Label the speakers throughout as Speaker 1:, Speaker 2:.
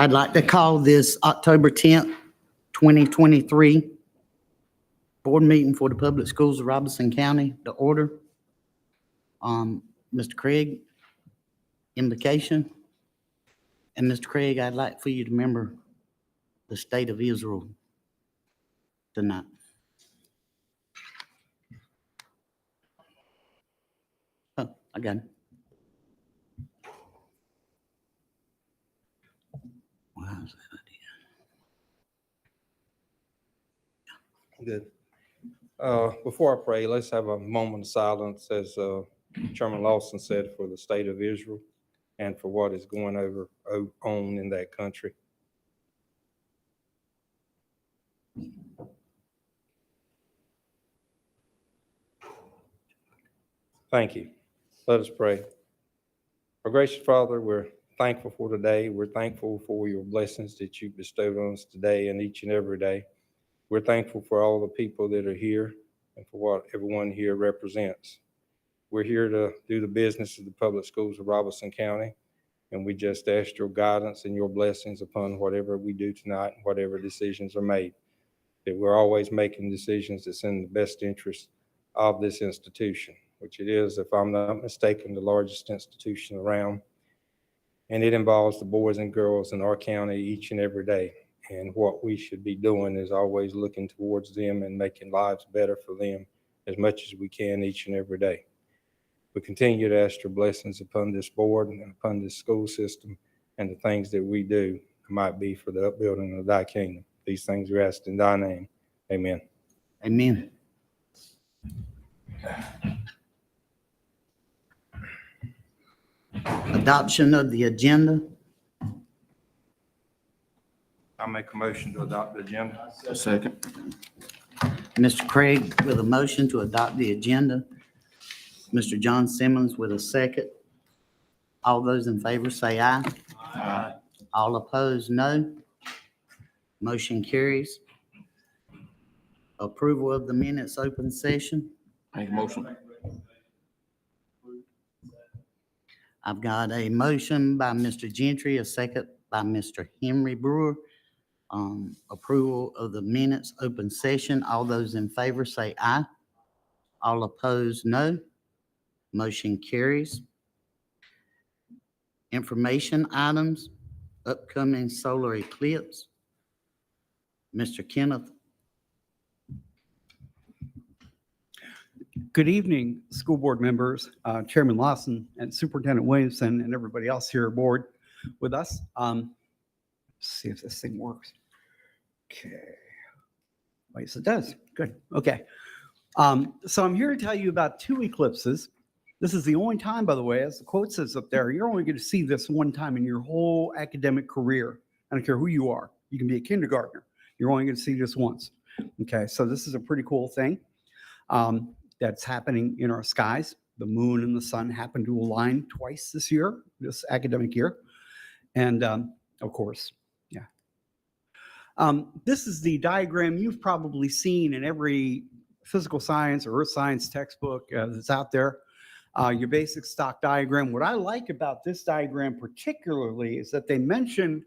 Speaker 1: I'd like to call this October 10th, 2023 board meeting for the public schools of Robeson County to order. Mr. Craig, invocation. And Mr. Craig, I'd like for you to remember the state of Israel tonight. Oh, I got it. Wow, is that
Speaker 2: Good. Before I pray, let's have a moment of silence, as Chairman Lawson said, for the state of Israel and for what is going on in that country. Thank you. Let us pray. Our gracious Father, we're thankful for today. We're thankful for your blessings that you bestowed on us today and each and every day. We're thankful for all the people that are here and for what everyone here represents. We're here to do the business of the public schools of Robeson County, and we just ask your guidance and your blessings upon whatever we do tonight and whatever decisions are made, that we're always making decisions that's in the best interest of this institution, which it is, if I'm not mistaken, the largest institution around. And it involves the boys and girls in our county each and every day. And what we should be doing is always looking towards them and making lives better for them as much as we can each and every day. We continue to ask your blessings upon this board and upon this school system and the things that we do might be for the upbuilding of thy kingdom. These things we ask in thy name. Amen.
Speaker 1: Amen. Adoption of the agenda.
Speaker 2: I make a motion to adopt the agenda.
Speaker 3: Second.
Speaker 1: Mr. Craig with a motion to adopt the agenda. Mr. John Simmons with a second. All those in favor say aye.
Speaker 3: Aye.
Speaker 1: All opposed, no. Motion carries. Approval of the minutes open session.
Speaker 3: Make a motion.
Speaker 1: I've got a motion by Mr. Gentry, a second by Mr. Henry Brewer. Approval of the minutes open session. All those in favor say aye. All opposed, no. Motion carries. Information items, upcoming solar eclipse. Mr. Kenneth.
Speaker 4: Good evening, school board members, Chairman Lawson and Superintendent Williamson and everybody else here aboard with us. Let's see if this thing works. Okay. Yes, it does. Good. Okay. So I'm here to tell you about two eclipses. This is the only time, by the way, as the quote says up there, you're only going to see this one time in your whole academic career. I don't care who you are. You can be a kindergartner. You're only going to see this once. Okay. So this is a pretty cool thing. That's happening in our skies. The moon and the sun happen to align twice this academic year. And of course, yeah. This is the diagram you've probably seen in every physical science or earth science textbook that's out there. Your basic stock diagram. What I like about this diagram particularly is that they mention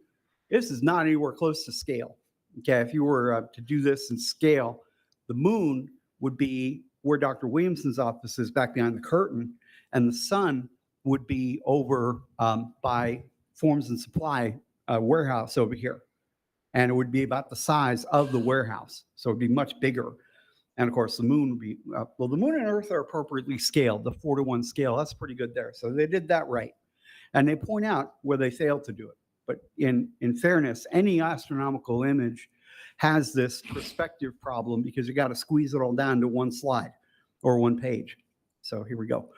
Speaker 4: this is not anywhere close to scale. Okay, if you were to do this in scale, the moon would be where Dr. Williamson's office is back behind the curtain, and the sun would be over by Forms and Supply warehouse over here. And it would be about the size of the warehouse. So it'd be much bigger. And of course, the moon would be, well, the moon and Earth are appropriately scaled, the 4:1 scale. That's pretty good there. So they did that right. And they point out where they failed to do it. But in fairness, any astronomical image has this perspective problem because you got to squeeze it all down to one slide or one page. So here we go.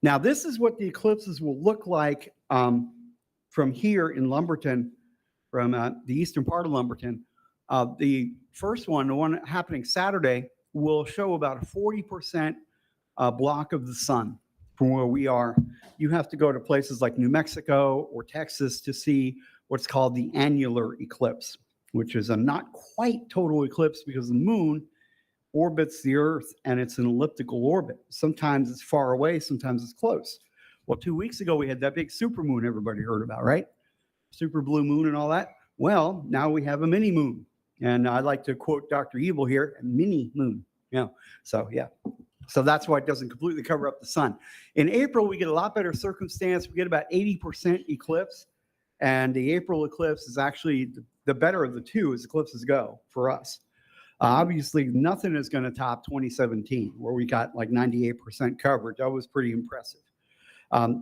Speaker 4: Now, this is what the eclipses will look like from here in Lumberton, from the eastern part of Lumberton. The first one, the one happening Saturday, will show about a 40% block of the sun from where we are. You have to go to places like New Mexico or Texas to see what's called the annular eclipse, which is a not quite total eclipse because the moon orbits the Earth and it's an elliptical orbit. Sometimes it's far away, sometimes it's close. Well, 2 weeks ago, we had that big supermoon everybody heard about, right? super blue moon and all that. Well, now we have a mini moon. And I like to quote Dr. Evil here, a mini moon. Yeah. So, yeah. So that's why it doesn't completely cover up the sun. In April, we get a lot better circumstance. We get about 80% eclipse. And the April eclipse is actually the better of the two as eclipses go for us. Obviously, nothing is going to top 2017, where we got like 98% coverage. That was pretty impressive.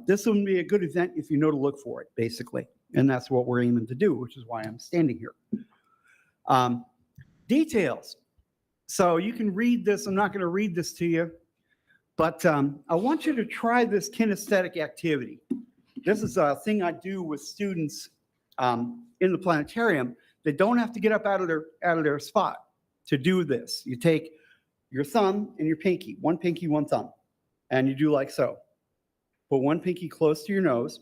Speaker 4: This would be a good event if you know to look for it, basically. And that's what we're aiming to do, which is why I'm standing here. Details. So you can read this. I'm not going to read this to you, but I want you to try this kinesthetic activity. This is a thing I do with students in the planetarium. They don't have to get up out of their spot to do this. You take your thumb and your pinky, one thumb, and you do like so. Put one pinky close to your nose.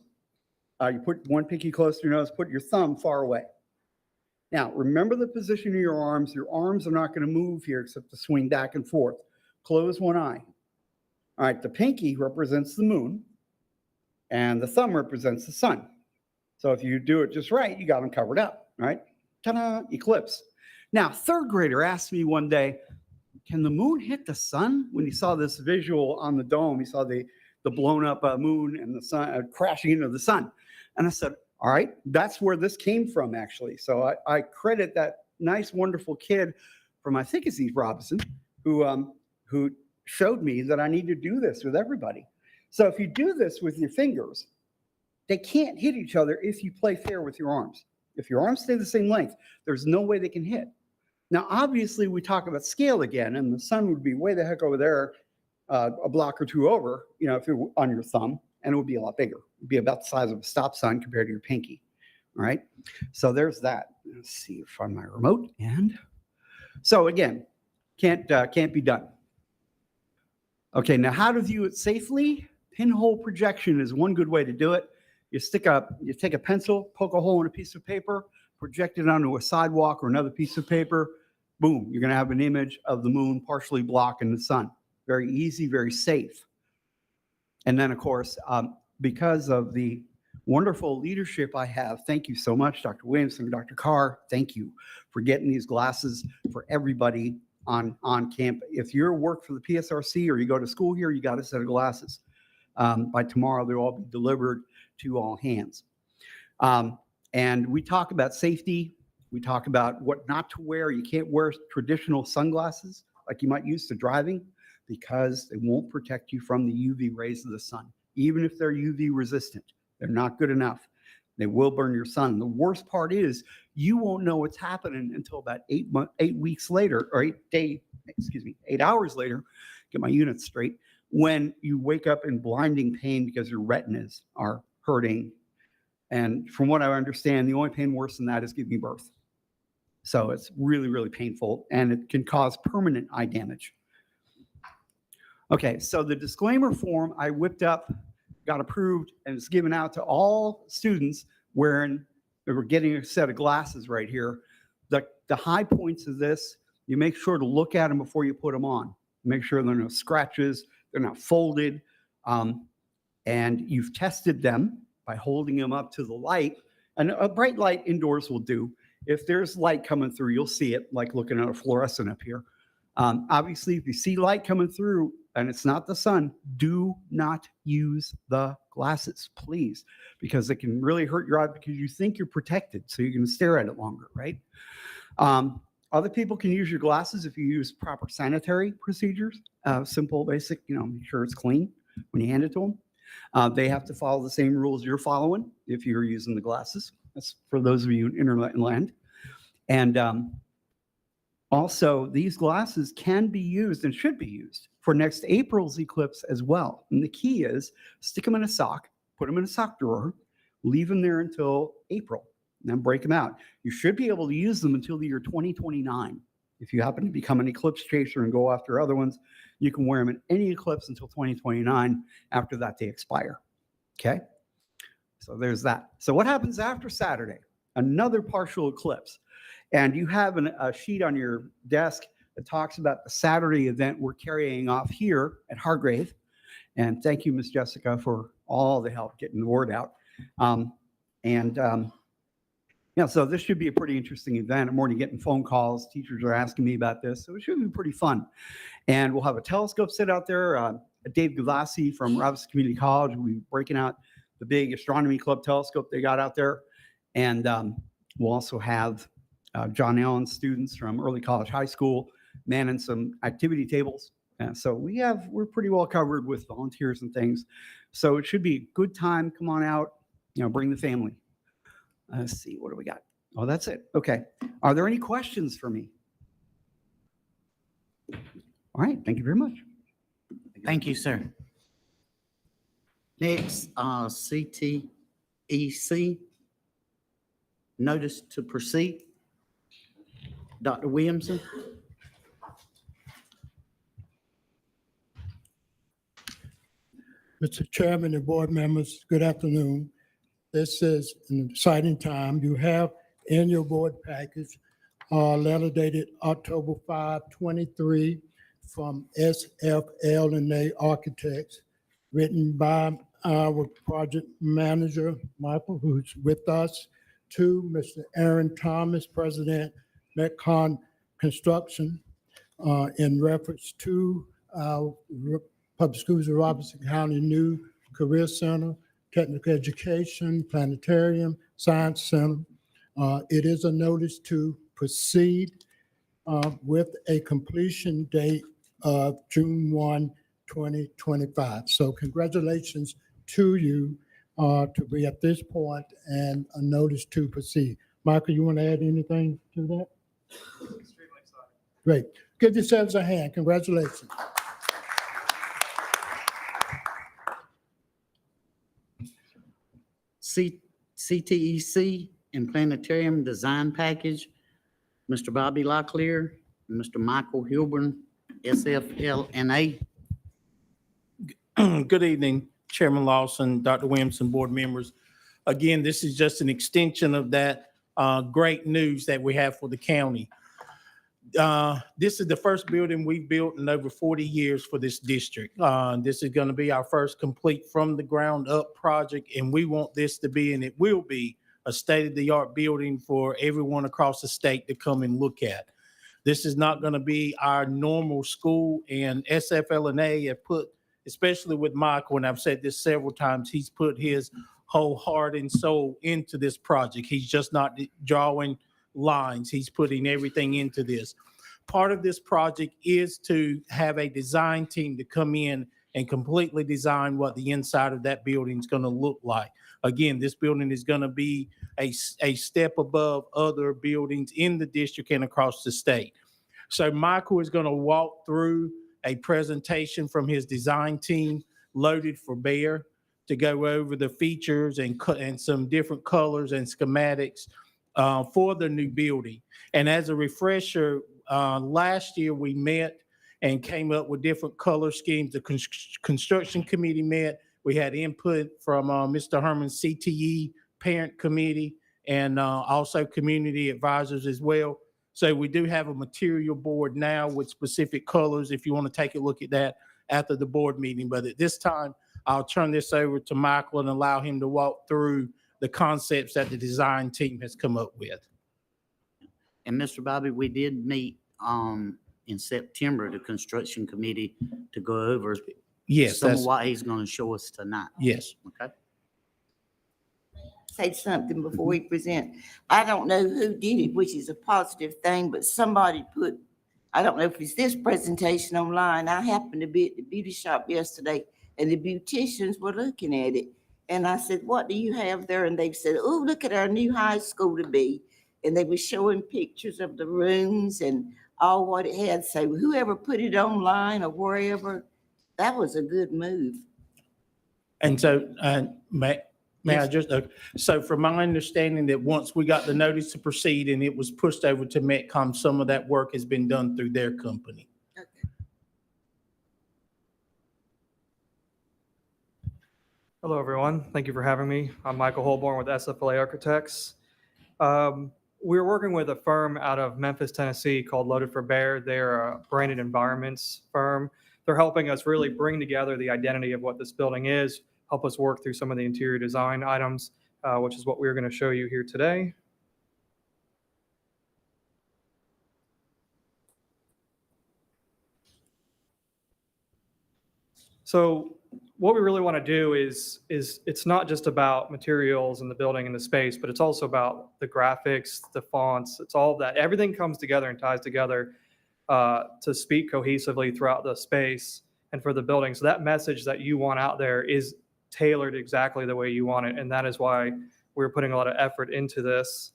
Speaker 4: You put one pinky close to your nose, put your thumb far away. Now, remember the position of your arms. Your arms are not going to move here except to swing back and forth. Close one eye. All right, the pinky represents the moon, and the thumb represents the sun. So if you do it just right, you got them covered up, right? Ta-da, eclipse. Now, third grader asked me one day, can the moon hit the sun? When he saw this visual on the dome, he saw the blown up moon and the sun crashing into the sun. And I said, all right, that's where this came from, actually. So I credit that nice, wonderful kid from, I think it's Robeson, who showed me that I need to do this with everybody. So if you do this with your fingers, they can't hit each other if you play fair with your arms. If your arms stay the same length, there's no way they can hit. Now, obviously, we talk about scale again, and the sun would be way the heck over there, a block or two over, if you're on your thumb, and it would be a lot bigger. It would be about the size of a stop sign compared to your pinky. All right. So there's that. Let's see if I find my remote. And so again, can't be done. Okay. Now, how to view it safely? Pinhole projection is one good way to do it. You take a pencil, poke a hole in a piece of paper, project it onto a sidewalk or another piece of paper. Boom. You're going to have an image of the moon partially blocking the sun. Very easy, very safe. And then, of course, because of the wonderful leadership I have, thank you so much, Dr. Williamson, Dr. Carr. Thank you for getting these glasses for everybody on camp. If you work for the PSRC or you go to school here, you got a set of glasses. By tomorrow, they'll all be delivered to all hands. And we talk about safety. We talk about what not to wear. You can't wear traditional sunglasses like you might use to driving, because they won't protect you from the UV rays of the sun. Even if they're UV resistant, they're not good enough. They will burn your sun. The worst part is you won't know what's happening until about 8 weeks later, or 8 hours later, get my units straight, when you wake up in blinding pain because your retinas are hurting. And from what I understand, the only pain worse than that is giving birth. So it's really, really painful, and it can cause permanent eye damage. Okay, so the disclaimer form I whipped up, got approved, and it's given out to all students we're getting a set of glasses right here. The high points of this, you make sure to look at them before you put them on. Make sure there are no scratches, they're not folded, and you've tested them by holding them up to the light. And a bright light indoors will do. If there's light coming through, you'll see it, like looking at a fluorescent up here. Obviously, if you see light coming through and it's not the sun, do not use the glasses, please, because it can really hurt your eye because you think you're protected, so you can stare at it longer, right? Other people can use your glasses if you use proper sanitary procedures, simple, basic, make sure it's clean when you hand it to them. They have to follow the same rules you're following if you're using the glasses. That's for those of you in inland. And also, these glasses can be used and should be used for next April's eclipse as well. And the key is stick them in a sock, put them in a sock drawer, leave them there until April, and then break them out. You should be able to use them until the year 2029. If you happen to become an eclipse chaser and go after other ones, you can wear them in any eclipse until 2029. After that, they expire. Okay? So there's that. So what happens after Saturday? Another partial eclipse. And you have a sheet on your desk that talks about the Saturday event we're carrying off here at Hargrave. And thank you, Ms. Jessica, for all the help getting the word out. Yeah, so this should be a pretty interesting event. I'm already getting phone calls. Teachers are asking me about this, so it should be pretty fun. And we'll have a telescope sit out there. Dave Gavassi from Robeson Community College will be breaking out the big astronomy club telescope they got out there. And we'll also have John Allen students from Early College High School manning some activity tables. And so we're pretty well covered with volunteers and things. So it should be a good time. Come on out, bring the family. Let's see, what do we got? Oh, that's it. Okay. Are there any questions for me? All right. Thank you very much.
Speaker 1: Thank you, sir. Next, CTEC, notice to proceed. Dr. Williamson.
Speaker 3: Mr. Chairman and board members, good afternoon. This is an exciting time. You have in your board package a letter dated October 5, 23 from SFL&A Architects, written by our project manager, Michael, who's with us, to Mr. Aaron Thomas, President, Metcon Construction, in reference to our Public Schools of Robeson County new Career Center, Technical Education, Planetarium, Science Center. It is a notice to proceed with a completion date of June 1, 2025. So congratulations to you to be at this point and a notice to proceed. Michael, you want to add anything to that?
Speaker 5: Extremely excited.
Speaker 3: Great. Give yourselves a hand. Congratulations.
Speaker 1: CTEC and Planetarium Design Package, Mr. Bobby Locklear, and Mr. Michael Hilburn, SFL&A.
Speaker 5: Good evening, Chairman Lawson, Dr. Williamson, board members. Again, this is just an extension of that great news that we have for the county. This is the first building we've built in over 40 years for this district. This is going to be our first complete from the ground up project, and we want this to be, and it will be, a state-of-the-art building for everyone across the state to come and look at. This is not going to be our normal school, and SFL&A have put, especially with Michael, and I've said this several times, he's put his whole heart and soul into this project. He's just not drawing lines. He's putting everything into this. Part of this project is to have a design team to come in and completely design what the inside of that building is going to look like. Again, this building is going to be a step above other buildings in the district and across the state. So Michael is going to walk through a presentation from his design team loaded for bear to go over the features and some different colors and schematics for the new building. And as a refresher, last year we met and came up with different color schemes. The construction committee met. We had input from Mr. Herman's CTE parent committee and also community advisors as well. So we do have a material board now with specific colors if you want to take a look at that after the board meeting. But at this time, I'll turn this over to Michael and allow him to walk through the concepts that the design team has come up with.
Speaker 1: And Mr. Bobby, we did meet in September, the construction committee, to go over
Speaker 5: Yes,
Speaker 1: some of
Speaker 5: that's,
Speaker 1: what he's going to show us tonight.
Speaker 5: yes.
Speaker 1: Okay.
Speaker 6: Say something before we present. I don't know who did it, which is a positive thing, but somebody put, I don't know if it's this presentation online. I happened to be at the beauty shop yesterday and the beauticians were looking at it. And I said, what do you have there? And they said, oh, look at our new high school to be. And they were showing pictures of the rooms and all what it had. So whoever put it online or wherever, that was a good move.
Speaker 5: And so, may I just, so from my understanding that once we got the notice to proceed and it was pushed over to Metcom, some of that work has been done through their company.
Speaker 6: Okay.
Speaker 7: Hello, everyone. Thank you for having me. I'm Michael Holborn with SFLA Architects. We're working with a firm out of Memphis, Tennessee called Loaded for Bear. They're a branded environments firm. They're helping us really bring together the identity of what this building is, help us work through some of the interior design items, which is what we're going to show you here today. So what we really want to do is it's not just about materials and the building and the space, but it's also about the graphics, the fonts. It's all of that. Everything comes together and ties together to speak cohesively throughout the space and for the building. So that message that you want out there is tailored exactly the way you want it. And that is why we're putting a lot of effort into this.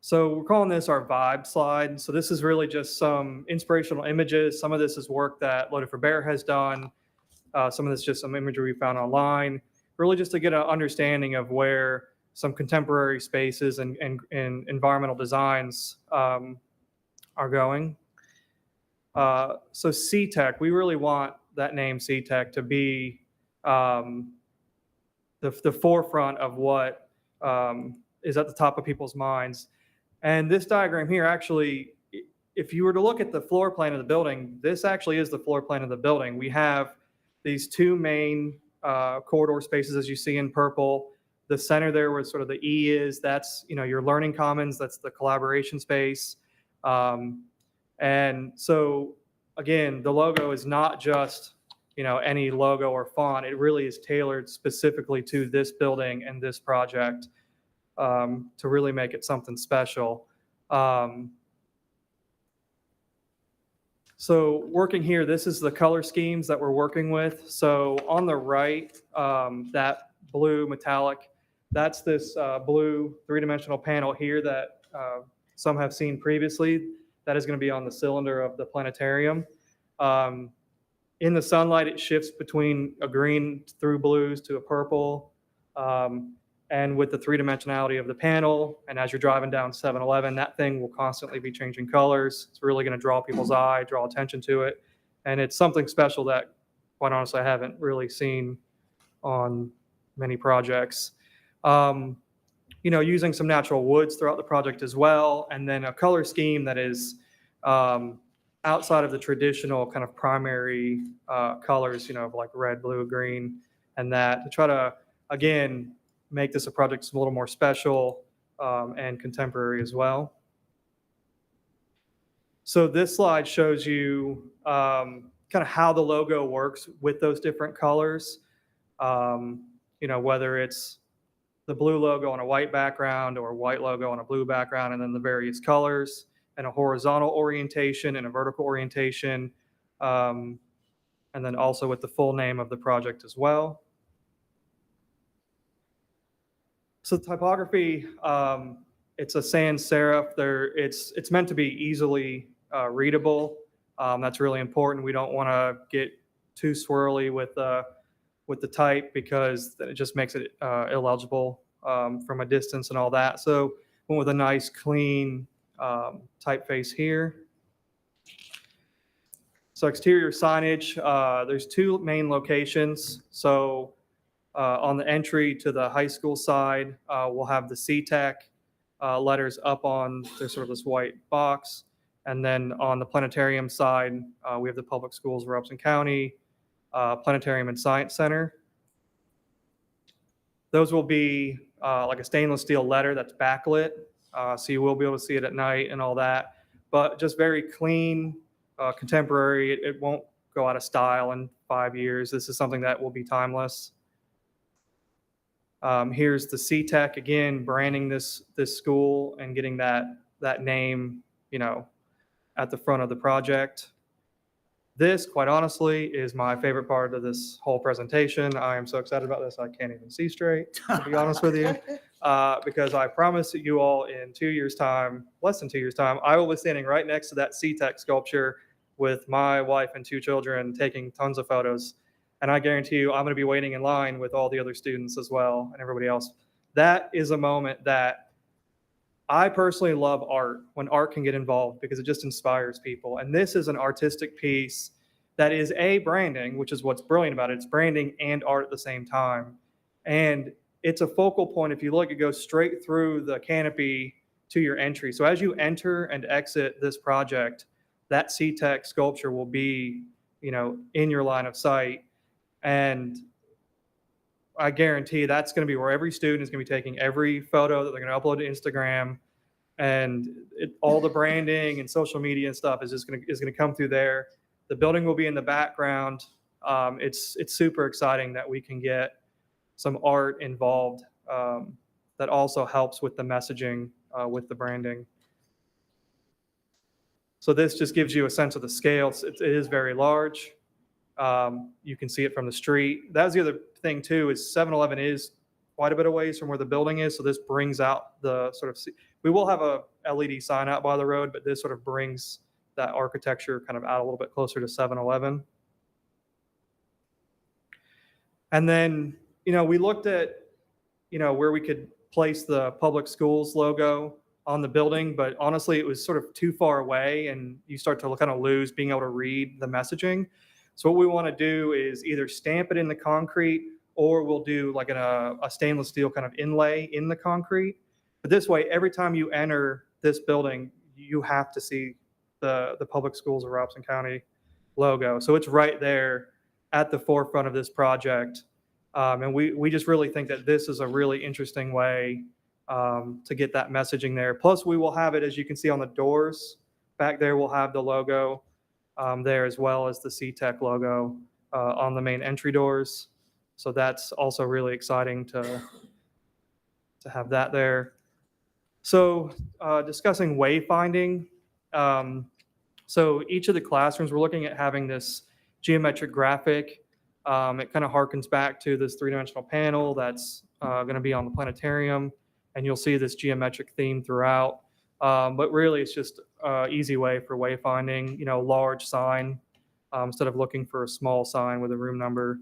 Speaker 7: So we're calling this our vibe slide. So this is really just some inspirational images. Some of this is work that Loaded for Bear has done. Some of this is just some imagery we found online, really just to get an understanding of where some contemporary spaces and environmental designs are going. So C-Tech, we really want that name C-Tech to be the forefront of what is at the top of people's minds. And this diagram here, actually, if you were to look at the floor plan of the building, this actually is the floor plan of the building. We have these two main corridor spaces, as you see in purple. The center there where sort of the E is, that's, your learning commons, that's the collaboration space. And so, again, the logo is not just, any logo or font. It really is tailored specifically to this building and this project to really make it something special. So working here, this is the color schemes that we're working with. So on the right, that blue metallic, that's this blue three-dimensional panel here that some have seen previously. That is going to be on the cylinder of the planetarium. In the sunlight, it shifts between a green through blues to a purple. And with the three-dimensionality of the panel, and as you're driving down 7-Eleven, that thing will constantly be changing colors. It's really going to draw people's eye, draw attention to it. And it's something special that, quite honestly, I haven't really seen on many projects. Using some natural woods throughout the project as well, and then a color scheme that is outside of the traditional kind of primary colors, of like red, blue, green, and that, to try to, again, make this a project that's a little more special and contemporary as well. So this slide shows you kind of how the logo works with those different colors. Whether it's the blue logo on a white background or a white logo on a blue background, and then the various colors and a horizontal orientation and a vertical orientation. And then also with the full name of the project as well. So the typography, it's a sans serif. It's meant to be easily readable. That's really important. We don't want to get too swirly with the type because it just makes it illegible from a distance and all that. So went with a nice clean typeface here. So exterior signage, there's two main locations. So on the entry to the high school side, we'll have the C-Tech letters up on there's sort of this white box. And then on the planetarium side, we have the public schools, Robeson County, Planetarium and Science Center. Those will be like a stainless steel letter that's backlit. So you will be able to see it at night and all that. But just very clean, contemporary. It won't go out of style in 5 years. This is something that will be timeless. Here's the C-Tech, again, branding this school and getting that name, at the front of the project. This, quite honestly, is my favorite part of this whole presentation. I am so excited about this, I can't even see straight, to be honest with you. Because I promise you all in 2 years' time, less than 2 years' time, I will be standing right next to that C-Tech sculpture with my wife and 2 children taking tons of photos. And I guarantee you, I'm going to be waiting in line with all the other students as well and everybody else. That is a moment that I personally love art, when art can get involved, because it just inspires people. And this is an artistic piece that is branding, which is what's brilliant about it. It's branding and art at the same time. And it's a focal point. If you look, it goes straight through the canopy to your entry. So as you enter and exit this project, that C-Tech sculpture will be, in your line of sight. And I guarantee that's going to be where every student is going to be taking every photo that they're going to upload to Instagram, and all the branding and social media and stuff is going to come through there. The building will be in the background. It's super exciting that we can get some art involved that also helps with the messaging, with the branding. So this just gives you a sense of the scale. It is very large. You can see it from the street. That's the other thing too, is 7-Eleven is quite a bit of ways from where the building is. So this brings out the sort of, we will have a LED sign out by the road, but this sort of brings that architecture kind of out a little bit closer to 7-Eleven. And then, we looked at, where we could place the public schools logo on the building, but honestly, it was sort of too far away and you start to kind of lose being able to read the messaging. So what we want to do is either stamp it in the concrete, or we'll do like a stainless steel kind of inlay in the concrete. But this way, every time you enter this building, you have to see the public schools of Robeson County logo. So it's right there at the forefront of this project. And we just really think that this is a really interesting way to get that messaging there. Plus, we will have it, as you can see on the doors back there, we'll have the logo there, as well as the CTEC logo on the main entry doors. So that's also really exciting to have that there. So discussing wayfinding. So each of the classrooms, we're looking at having this geometric graphic. It kind of harkens back to this three-dimensional panel that's going to be on the planetarium, and you'll see this geometric theme throughout. But really, it's just an easy way for wayfinding, large sign, instead of looking for a small sign with a room number.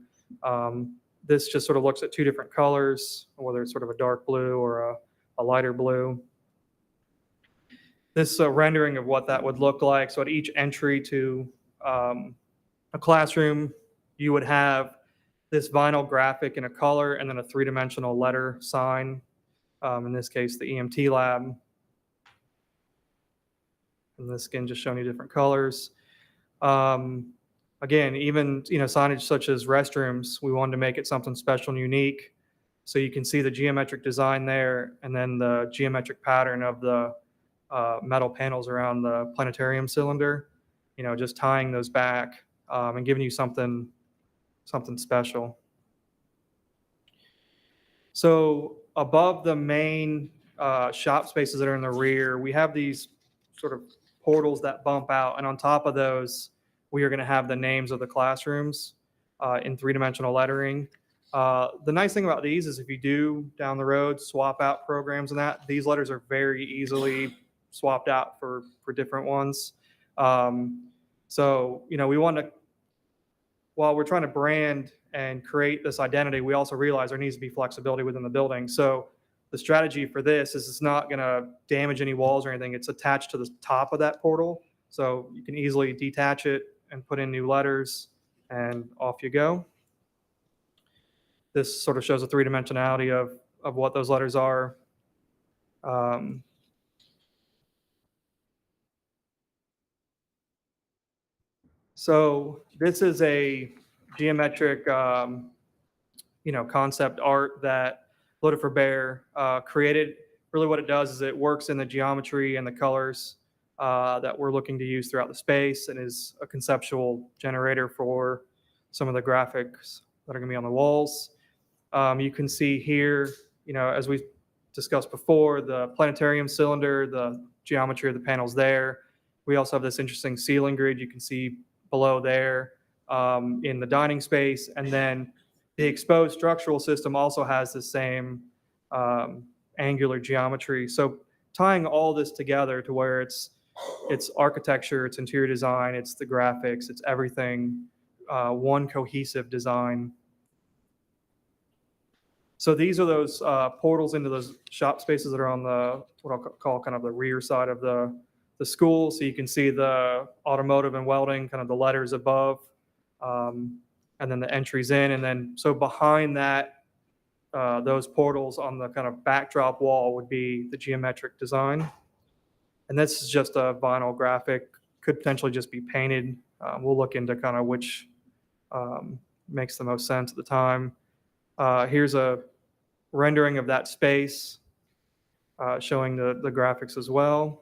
Speaker 7: This just sort of looks at two different colors, whether it's sort of a dark blue or a lighter blue. This is a rendering of what that would look like. So at each entry to a classroom, you would have this vinyl graphic in a color and then a three-dimensional letter sign, in this case, the EMT lab. And this, again, just showing you different colors. Again, even signage such as restrooms, we wanted to make it something special and unique. So you can see the geometric design there, and then the geometric pattern of the metal panels around the planetarium cylinder. Just tying those back and giving you something special. So above the main shop spaces that are in the rear, we have these sort of portals that bump out, and on top of those, we are going to have the names of the classrooms in three-dimensional lettering. The nice thing about these is if you do down the road swap out programs and that, these letters are very easily swapped out for different ones. So, we want to, while we're trying to brand and create this identity, we also realize there needs to be flexibility within the building. So the strategy for this is it's not going to damage any walls or anything. It's attached to the top of that portal. So you can easily detach it and put in new letters, and off you go. This sort of shows a three-dimensionality of what those letters are. So this is a geometric, concept art that Loaded for Bear created. Really what it does is it works in the geometry and the colors that we're looking to use throughout the space, and is a conceptual generator for some of the graphics that are going to be on the walls. You can see here, as we discussed before, the planetarium cylinder, the geometry of the panels there. We also have this interesting ceiling grid you can see below there in the dining space. And then the exposed structural system also has the same angular geometry. So tying all this together to where it's architecture, it's interior design, it's the graphics, it's everything, one cohesive design. So these are those portals into those shop spaces that are on the, what I'll call kind of the rear side of the school. So you can see the automotive and welding, kind of the letters above, and then the entries in. And then, so behind that, those portals on the kind of backdrop wall would be the geometric design. And this is just a vinyl graphic, could potentially just be painted. We'll look into kind of which makes the most sense at the time. Here's a rendering of that space, showing the graphics as well.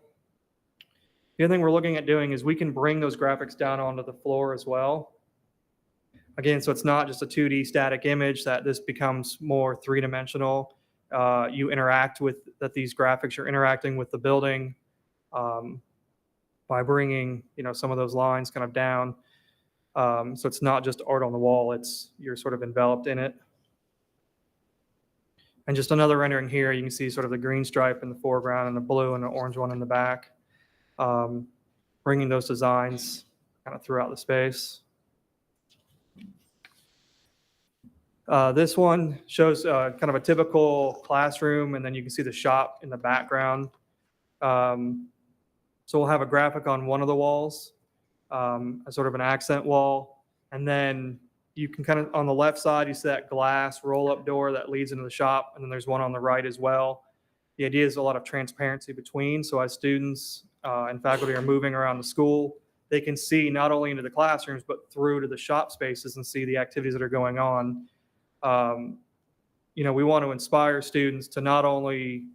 Speaker 7: The other thing we're looking at doing is we can bring those graphics down onto the floor as well. Again, so it's not just a 2D static image, that this becomes more three-dimensional. You interact with that, these graphics, you're interacting with the building by bringing, some of those lines kind of down. So it's not just art on the wall, you're sort of enveloped in it. And just another rendering here, you can see sort of the green stripe in the foreground and the blue and the orange one in the back. Bringing those designs kind of throughout the space. This one shows kind of a typical classroom, and then you can see the shop in the background. So we'll have a graphic on one of the walls, a sort of an accent wall, and then you can kind of, on the left side, you see that glass roll-up door that leads into the shop, and then there's one on the right as well. The idea is a lot of transparency between, so as students and faculty are moving around the school, they can see not only into the classrooms, but through to the shop spaces and see the activities that are going on. We want to inspire students to not only,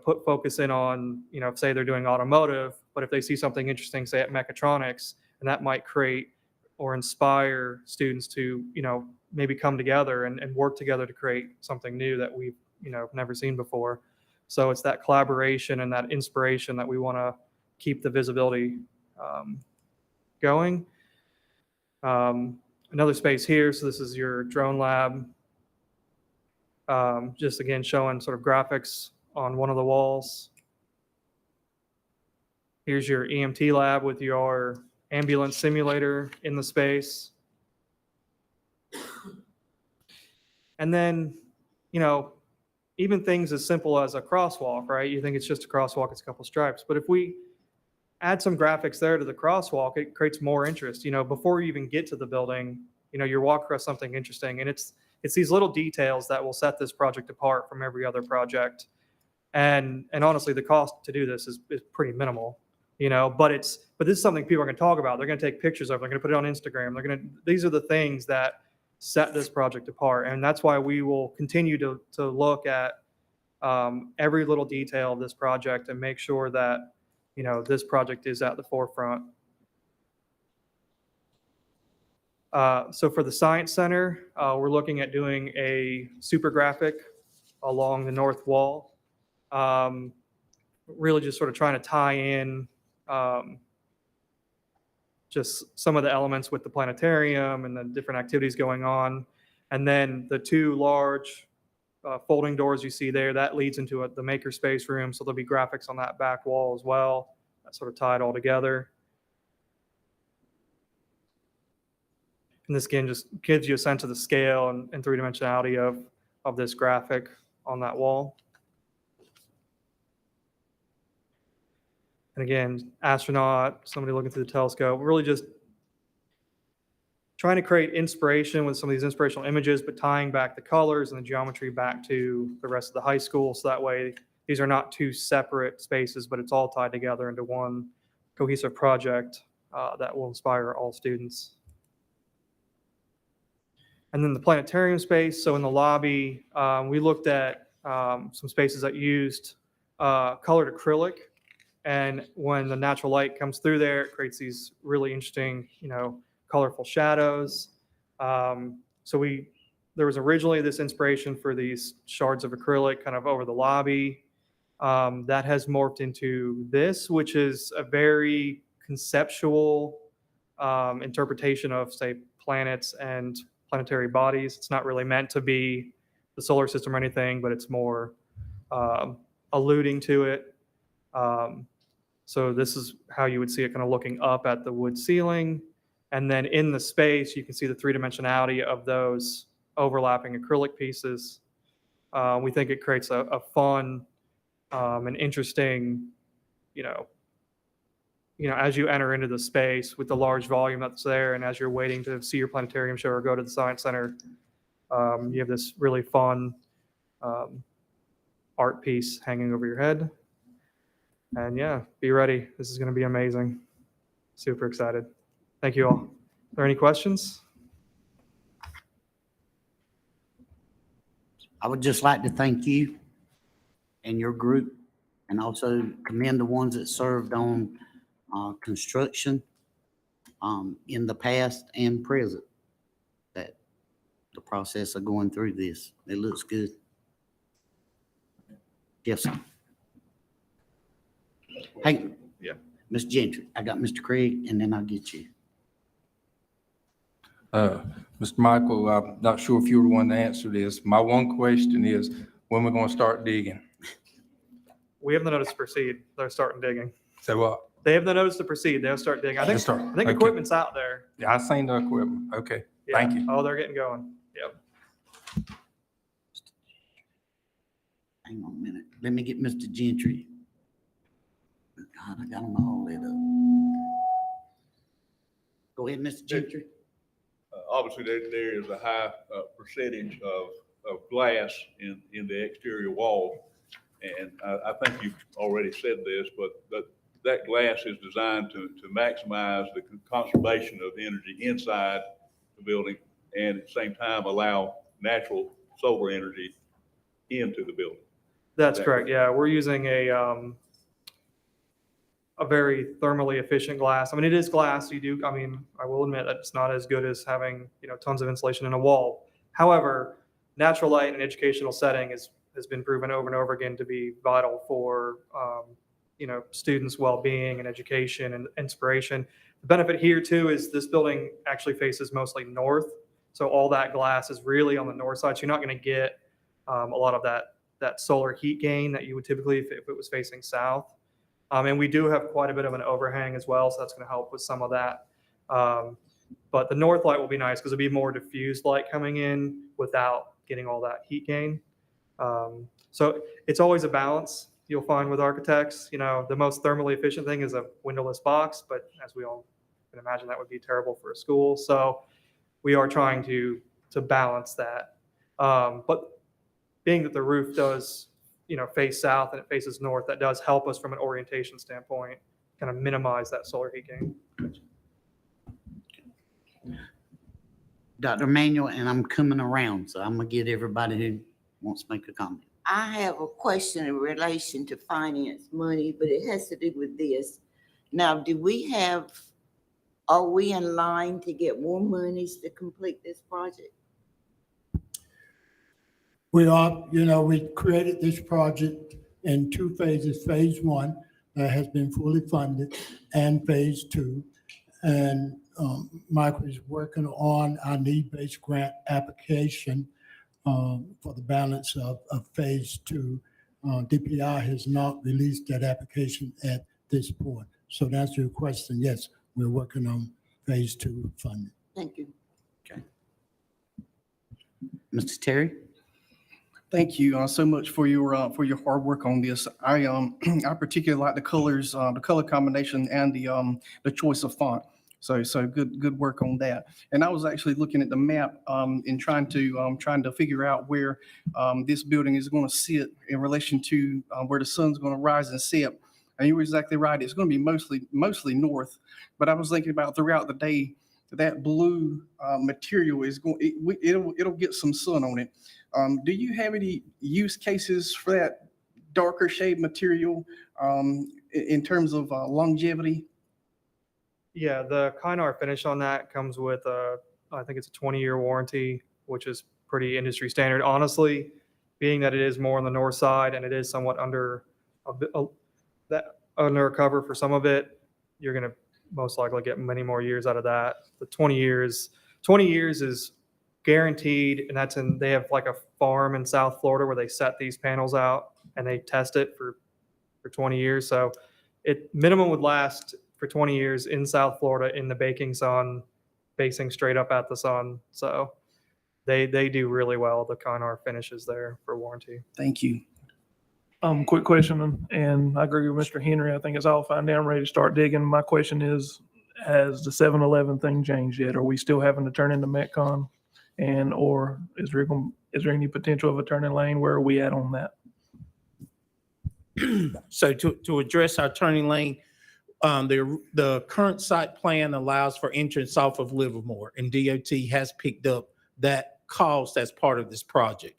Speaker 7: put focus in on, say they're doing automotive, but if they see something interesting, say at mechatronics, and that might create or inspire students to, maybe come together and work together to create something new that we've, never seen before. So it's that collaboration and that inspiration that we want to keep the visibility going. Another space here, so this is your drone lab. Just again showing sort of graphics on one of the walls. Here's your EMT lab with your ambulance simulator in the space. And then, even things as simple as a crosswalk, right? You think it's just a crosswalk, it's a couple stripes. But if we add some graphics there to the crosswalk, it creates more interest. Before you even get to the building, you walk across something interesting, and it's these little details that will set this project apart from every other project. And honestly, the cost to do this is pretty minimal, but this is something people are going to talk about. They're going to take pictures of, they're going to put it on Instagram. These are the things that set this project apart. And that's why we will continue to look at every little detail of this project and make sure that, this project is at the forefront. So for the Science Center, we're looking at doing a super graphic along the north wall. Really just sort of trying to tie in just some of the elements with the planetarium and the different activities going on. And then the two large folding doors you see there, that leads into the makerspace room. So there'll be graphics on that back wall as well. That sort of tie it all together. And this again just gives you a sense of the scale and three-dimensionality of this graphic on that wall. And again, astronaut, somebody looking through the telescope, really just trying to create inspiration with some of these inspirational images, but tying back the colors and the geometry back to the rest of the high school. So that way, these are not two separate spaces, but it's all tied together into one cohesive project that will inspire all students. And then the planetarium space. So in the lobby, we looked at some spaces that used colored acrylic. And when the natural light comes through there, it creates these really interesting, colorful shadows. So there was originally this inspiration for these shards of acrylic kind of over the lobby. That has morphed into this, which is a very conceptual interpretation of, say, planets and planetary bodies. It's not really meant to be the solar system or anything, but it's more alluding to it. So this is how you would see it kind of looking up at the wood ceiling. And then in the space, you can see the three-dimensionality of those overlapping acrylic pieces. We think it creates a fun and interesting, as you enter into the space with the large volume that's there, and as you're waiting to see your planetarium show or go to the Science Center, you have this really fun art piece hanging over your head. And yeah, be ready. This is going to be amazing. Super excited. Thank you all. Are there any questions?
Speaker 1: I would just like to thank you and your group, and also commend the ones that served on construction in the past and present, that the process of going through this. It looks good. Yes, sir. Hey.
Speaker 8: Yeah.
Speaker 1: Ms. Gentry, I got Mr. Craig, and then I'll get you.
Speaker 2: Mr. Michael, I'm not sure if you're the one to answer this. My one question is, when we're gonna start digging?
Speaker 7: We have the notice to proceed. They're starting digging.
Speaker 2: So what?
Speaker 7: They have the notice to proceed. They'll start digging. I think
Speaker 2: Okay.
Speaker 7: equipment's out there.
Speaker 2: Yeah, I seen the equipment. Okay, thank
Speaker 7: Yeah.
Speaker 2: you.
Speaker 7: Oh, they're getting going. Yep.
Speaker 1: Hang on a minute. Let me get Mr. Gentry. God, I got them all lit up. Go ahead, Mr. Gentry.
Speaker 8: Obviously, there is a high percentage of glass in the exterior wall. And I think you've already said this, but that glass is designed to maximize the conservation of energy inside the building and at the same time allow natural solar energy into the building.
Speaker 7: That's correct. Yeah, we're using a very thermally efficient glass. I mean, it is glass. I will admit that it's not as good as having, tons of insulation in a wall. However, natural light in an educational setting has been proven over and over again to be vital for, students' well-being and education and inspiration. The benefit here too is this building actually faces mostly north. So all that glass is really on the north side. So you're not going to get a lot of that solar heat gain that you would typically if it was facing south. And we do have quite a bit of an overhang as well, so that's going to help with some of that. But the north light will be nice because it'll be more diffused light coming in without getting all that heat gain. So it's always a balance you'll find with architects. The most thermally efficient thing is a windowless box, but as we all can imagine, that would be terrible for a school. So we are trying to balance that. But being that the roof does face south and it faces north, that does help us from an orientation standpoint, kind of minimize that solar heat gain.
Speaker 1: Dr. Manuel, and I'm coming around, so I'm gonna get everybody who wants to make a comment.
Speaker 6: I have a question in relation to finance money, but it has to do with this. Now, are we in line to get more monies to complete this project?
Speaker 3: We are, we created this project in two phases. Phase one that has been fully funded and phase two. And Michael is working on our need-based grant application for the balance of phase two. DPI has not released that application at this point. So to answer your question, yes, we're working on phase two funding.
Speaker 6: Thank you.
Speaker 1: Okay. Mr. Terry?
Speaker 9: Thank you so much for your hard work on this. I particularly like the colors, the color combination, and the choice of font. So good work on that. And I was actually looking at the map and trying to figure out where this building is going to sit in relation to where the sun's going to rise and set. And you were exactly right. It's going to be mostly north. But I was thinking about throughout the day, that blue material is it'll get some sun on it. Do you have any use cases for that darker shade material in terms of longevity?
Speaker 7: Yeah, the Kynar finish on that comes with I think it's a 20-year warranty, which is pretty industry standard. Honestly, being that it is more on the north side and it is somewhat under a cover for some of it, you're going to most likely get many more years out of that. The 20 years is guaranteed, and they have like a farm in South Florida where they set these panels out and they test it for 20 years. So it minimum would last for 20 years in South Florida in the baking sun, facing straight up at the sun. So they do really well. The Kynar finishes there for warranty.
Speaker 9: Thank you.
Speaker 10: Quick question, and I agree with Mr. Henry. I think it's all fine now. I'm ready to start digging. My question is, has the 7-Eleven thing changed yet? Are we still having to turn into Metcon? Or is there any potential of a turning lane? Where are we at on that?
Speaker 5: So to address our turning lane, the current site plan allows for entrance off of Livermore, and DOT has picked up that cost as part of this project.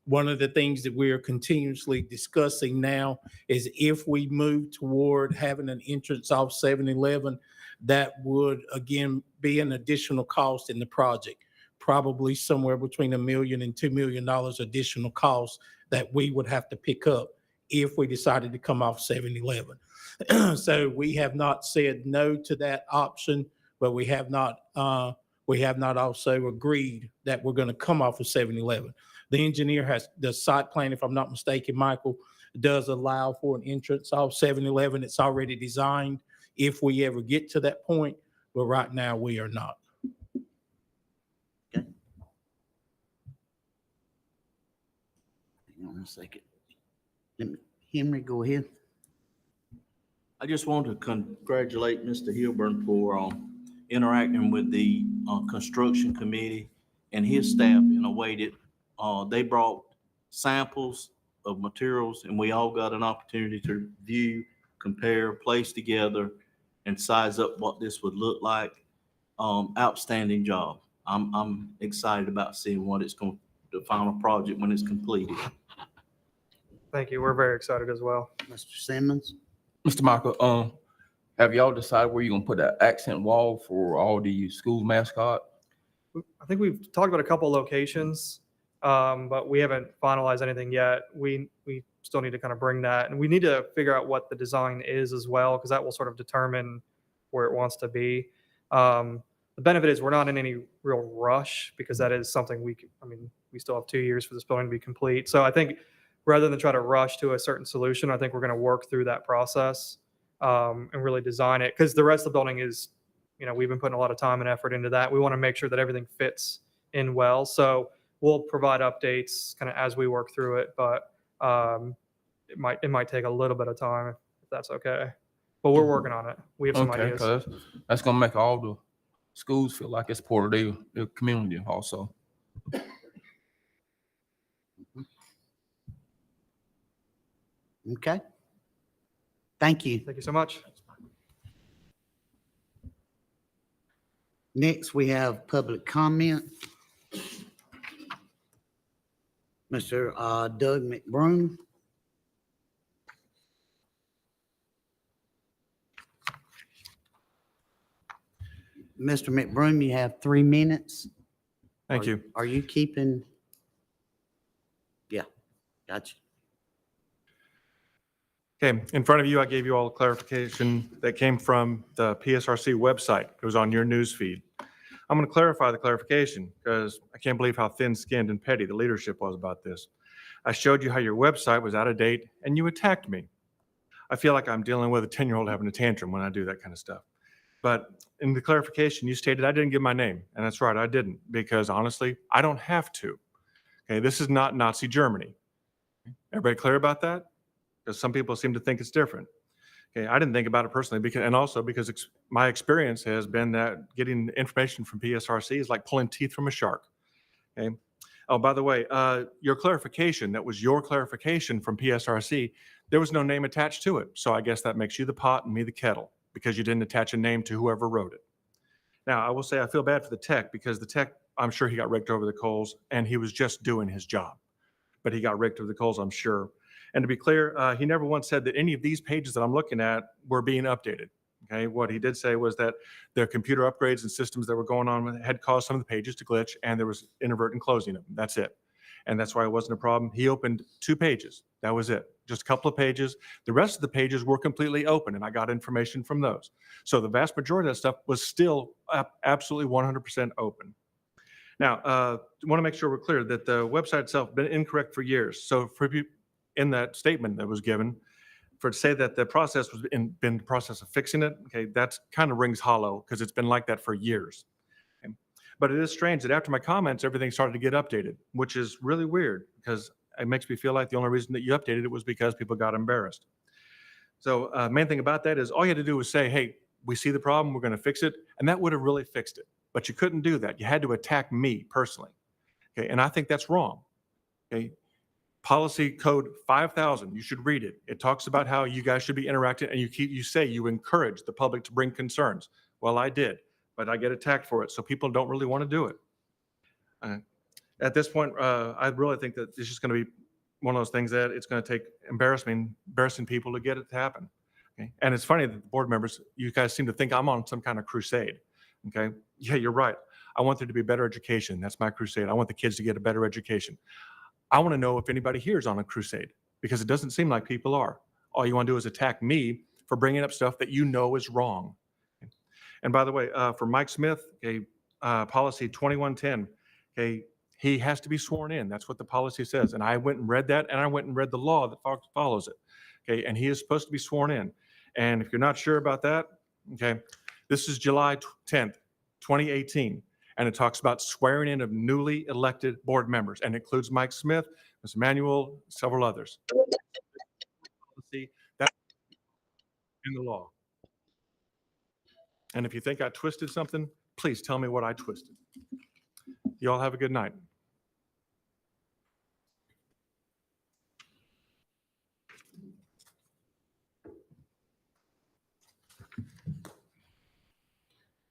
Speaker 5: One of the things that we are continuously discussing now is if we move toward having an entrance off 7-Eleven, that would again be an additional cost in the project, probably somewhere between $1 million and $2 million additional cost that we would have to pick up if we decided to come off 7-Eleven. So we have not said no to that option, but we have not also agreed that we're going to come off of 7-Eleven. The engineer has the site plan, if I'm not mistaken, Michael, does allow for an entrance off 7-Eleven. It's already designed if we ever get to that point, but right now we are not.
Speaker 1: Hang on a second. Henry, go ahead.
Speaker 11: I just want to congratulate Mr. Hilburn for interacting with the construction committee and his staff in a way that they brought samples of materials and we all got an opportunity to view, compare, place together, and size up what this would look like. Outstanding job. I'm excited about seeing what it's going, the final project when it's completed.
Speaker 7: Thank you. We're very excited as well.
Speaker 1: Mr. Simmons?
Speaker 12: Mr. Michael, have y'all decided where you're gonna put that accent wall for all the school mascot?
Speaker 7: I think we've talked about a couple locations, but we haven't finalized anything yet. We still need to kind of bring that, and we need to figure out what the design is as well, because that will sort of determine where it wants to be. The benefit is we're not in any real rush because that is something we still have 2 years for this building to be complete. So I think rather than try to rush to a certain solution, I think we're going to work through that process and really design it, because the rest of the building is, we've been putting a lot of time and effort into that. We want to make sure that everything fits in well. So we'll provide updates kind of as we work through it, but it might take a little bit of time if that's okay. But we're working on it. We have some
Speaker 12: Okay,
Speaker 7: ideas.
Speaker 12: 'cause that's gonna make all the schools feel like it's part of their community also.
Speaker 1: Okay. Thank you.
Speaker 7: Thank you so much.
Speaker 1: Next, we have public comment. Mr. Doug McBroom. Mr. McBroom, you have 3 minutes.
Speaker 13: Thank you.
Speaker 1: Are you keeping? Yeah, gotcha.
Speaker 13: Okay, in front of you, I gave you all the clarification that came from the PSRC website. It was on your news feed. I'm going to clarify the clarification because I can't believe how thin-skinned and petty the leadership was about this. I showed you how your website was out of date and you attacked me. I feel like I'm dealing with a 10-year-old having a tantrum when I do that kind of stuff. But in the clarification, you stated I didn't give my name. And that's right, I didn't, because honestly, I don't have to. Okay, this is not Nazi Germany. Everybody clear about that? Because some people seem to think it's different. Okay, I didn't think about it personally, because my experience has been that getting information from PSRC is like pulling teeth from a shark. Okay. Oh, by the way, your clarification, that was your clarification from PSRC, there was no name attached to it. So I guess that makes you the pot and me the kettle, because you didn't attach a name to whoever wrote it. Now, I will say I feel bad for the tech, because the tech, I'm sure he got raked over the coals and he was just doing his job. But he got raked over the coals, I'm sure. And to be clear, he never once said that any of these pages that I'm looking at were being updated. Okay, what he did say was that their computer upgrades and systems that were going on had caused some of the pages to glitch, and there was inadvertent closing them. That's it. And that's why it wasn't a problem. He opened 2 pages. That was it. Just a couple of pages. The rest of the pages were completely open, and I got information from those. So the vast majority of that stuff was still absolutely 100% open. Now, I want to make sure we're clear that the website itself has been incorrect for years. So in that statement that was given, for to say that the process was been the process of fixing it, okay, that's kind of rings hollow, because it's been like that for years. Okay. But it is strange that after my comments, everything started to get updated, which is really weird, because it makes me feel like the only reason that you updated it was because people got embarrassed. So main thing about that is all you had to do was say, hey, we see the problem, we're going to fix it, and that would have really fixed it. But you couldn't do that. You had to attack me personally. Okay, and I think that's wrong. Okay. Policy code 5000, you should read it. It talks about how you guys should be interacting, and you say you encourage the public to bring concerns. Well, I did, but I get attacked for it, so people don't really want to do it. at this point, I really think that it's just going to be one of those things that it's going to take embarrassing people to get it to happen. Okay? And it's funny that the board members, you guys seem to think I'm on some kind of crusade. Okay? Yeah, you're right. I want there to be better education. That's my crusade. I want the kids to get a better education. I want to know if anybody here is on a crusade, because it doesn't seem like people are. All you want to do is attack me for bringing up stuff that you know is wrong. Okay? And by the way, for Mike Smith, okay, policy 2110, okay, he has to be sworn in. That's what the policy says. And I went and read that, and I went and read the law that follows it. Okay, and he is supposed to be sworn in. And if you're not sure about that, okay, this is July 10th, 2018. And it talks about swearing in of newly elected board members, and includes Mike Smith, Ms. Manuel, several others. See, that's in the law. And if you think I twisted something, please tell me what I twisted. You all have a good night.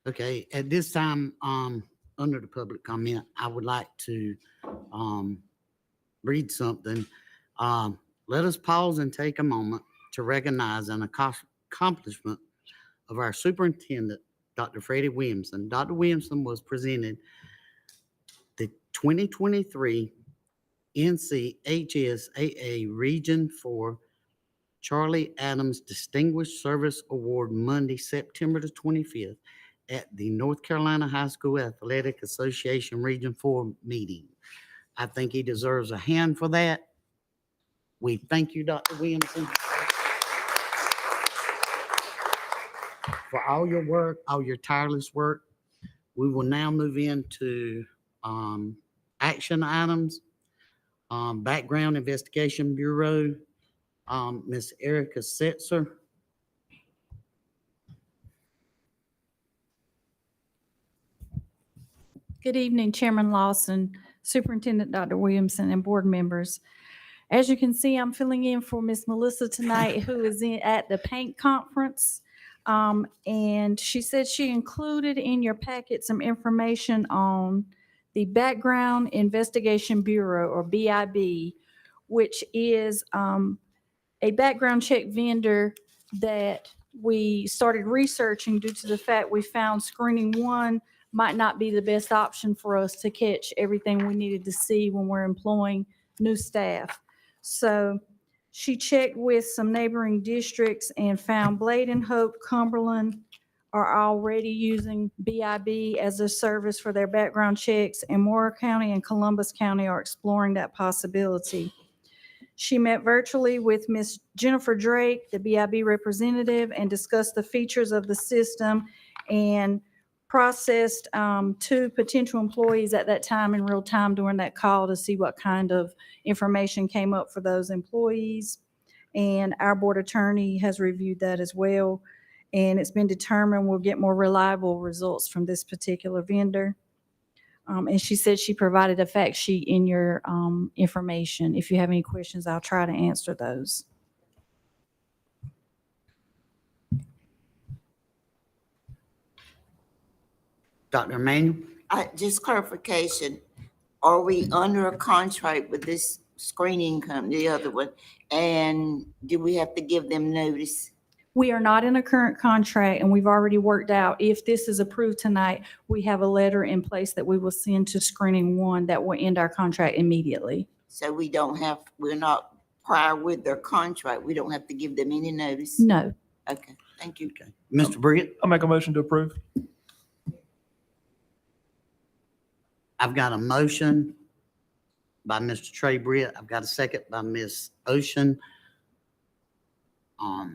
Speaker 1: Okay, at this time, under the public comment, I would like to read something. Let us pause and take a moment to recognize an accomplishment of our superintendent, Dr. Freddie Williamson. Dr. Williamson was presented the 2023 NCHSAA Region 4 Charlie Adams Distinguished Service Award Monday, September the 25th at the North Carolina High School Athletic Association Region 4 meeting. I think he deserves a hand for that. We thank you, Dr. Williamson, for all your work, all your tireless work. We will now move into action items. Background Investigation Bureau, Ms. Erica Setzer.
Speaker 14: Good evening, Chairman Lawson, Superintendent Dr. Williamson, and board members. As you can see, I'm filling in for Miss Melissa tonight, who is at the paint conference. And she said she included in your packet some information on the Background Investigation Bureau, or BIB, which is a background check vendor that we started researching due to the fact we found screening one might not be the best option for us to catch everything we needed to see when we're employing new staff. So she checked with some neighboring districts and found Blade and Hope, Cumberland are already using BIB as a service for their background checks, and Moore County and Columbus County are exploring that possibility. She met virtually with Ms. Jennifer Drake, the BIB representative, and discussed the features of the system, and processed 2 potential employees at that time in real time during that call to see what kind of information came up for those employees. And our board attorney has reviewed that as well. And it's been determined we'll get more reliable results from this particular vendor. And she said she provided a fact sheet in your information. If you have any questions, I'll try to answer those.
Speaker 1: Dr. Emanuel?
Speaker 6: Just clarification, are we under a contract with this screening company, the other one? And do we have to give them notice?
Speaker 14: We are not in a current contract, and we've already worked out, if this is approved tonight, we have a letter in place that we will send to screening one that will end our contract immediately.
Speaker 6: So we're not prior with their contract. We don't have to give them any notice?
Speaker 14: No.
Speaker 6: Okay, thank you.
Speaker 1: Okay. Mr. Britt?
Speaker 10: I'll make a motion to approve.
Speaker 1: I've got a motion by Mr. Trey Britt. I've got a second by Ms. Ocean.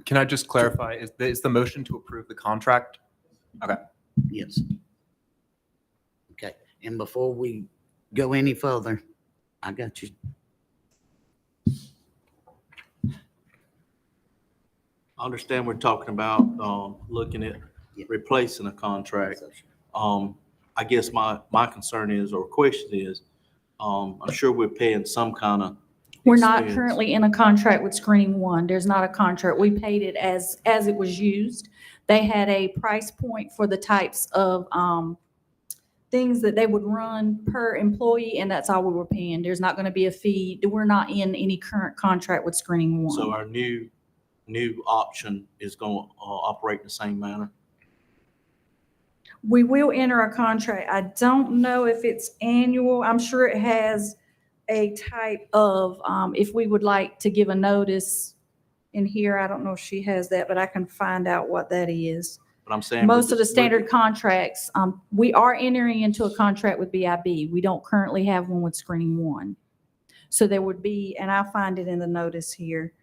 Speaker 15: Can I just clarify, is the motion to approve the contract? Okay.
Speaker 1: Yes. Okay, and before we go any further, I got you.
Speaker 11: I understand we're talking about looking at replacing a contract. I guess my concern is, or question is, I'm sure we're paying some kind of
Speaker 14: We're not
Speaker 11: expense.
Speaker 14: currently in a contract with screening one. There's not a contract. We paid it as it was used. They had a price point for the types of things that they would run per employee, and that's all we were paying. There's not going to be a fee. We're not in any current contract with Screening
Speaker 11: So
Speaker 14: One.
Speaker 11: our new option is going to operate in the same manner?
Speaker 14: We will enter a contract. I don't know if it's annual. I'm sure it has a type of, if we would like to give a notice in here, I don't know if she has that, but I can find out what that is.
Speaker 11: But I'm saying.
Speaker 14: Most of the standard contracts, we are entering into a contract with BIB. We don't currently have one with Screening One. So there would be, and I'll find it in the notice here,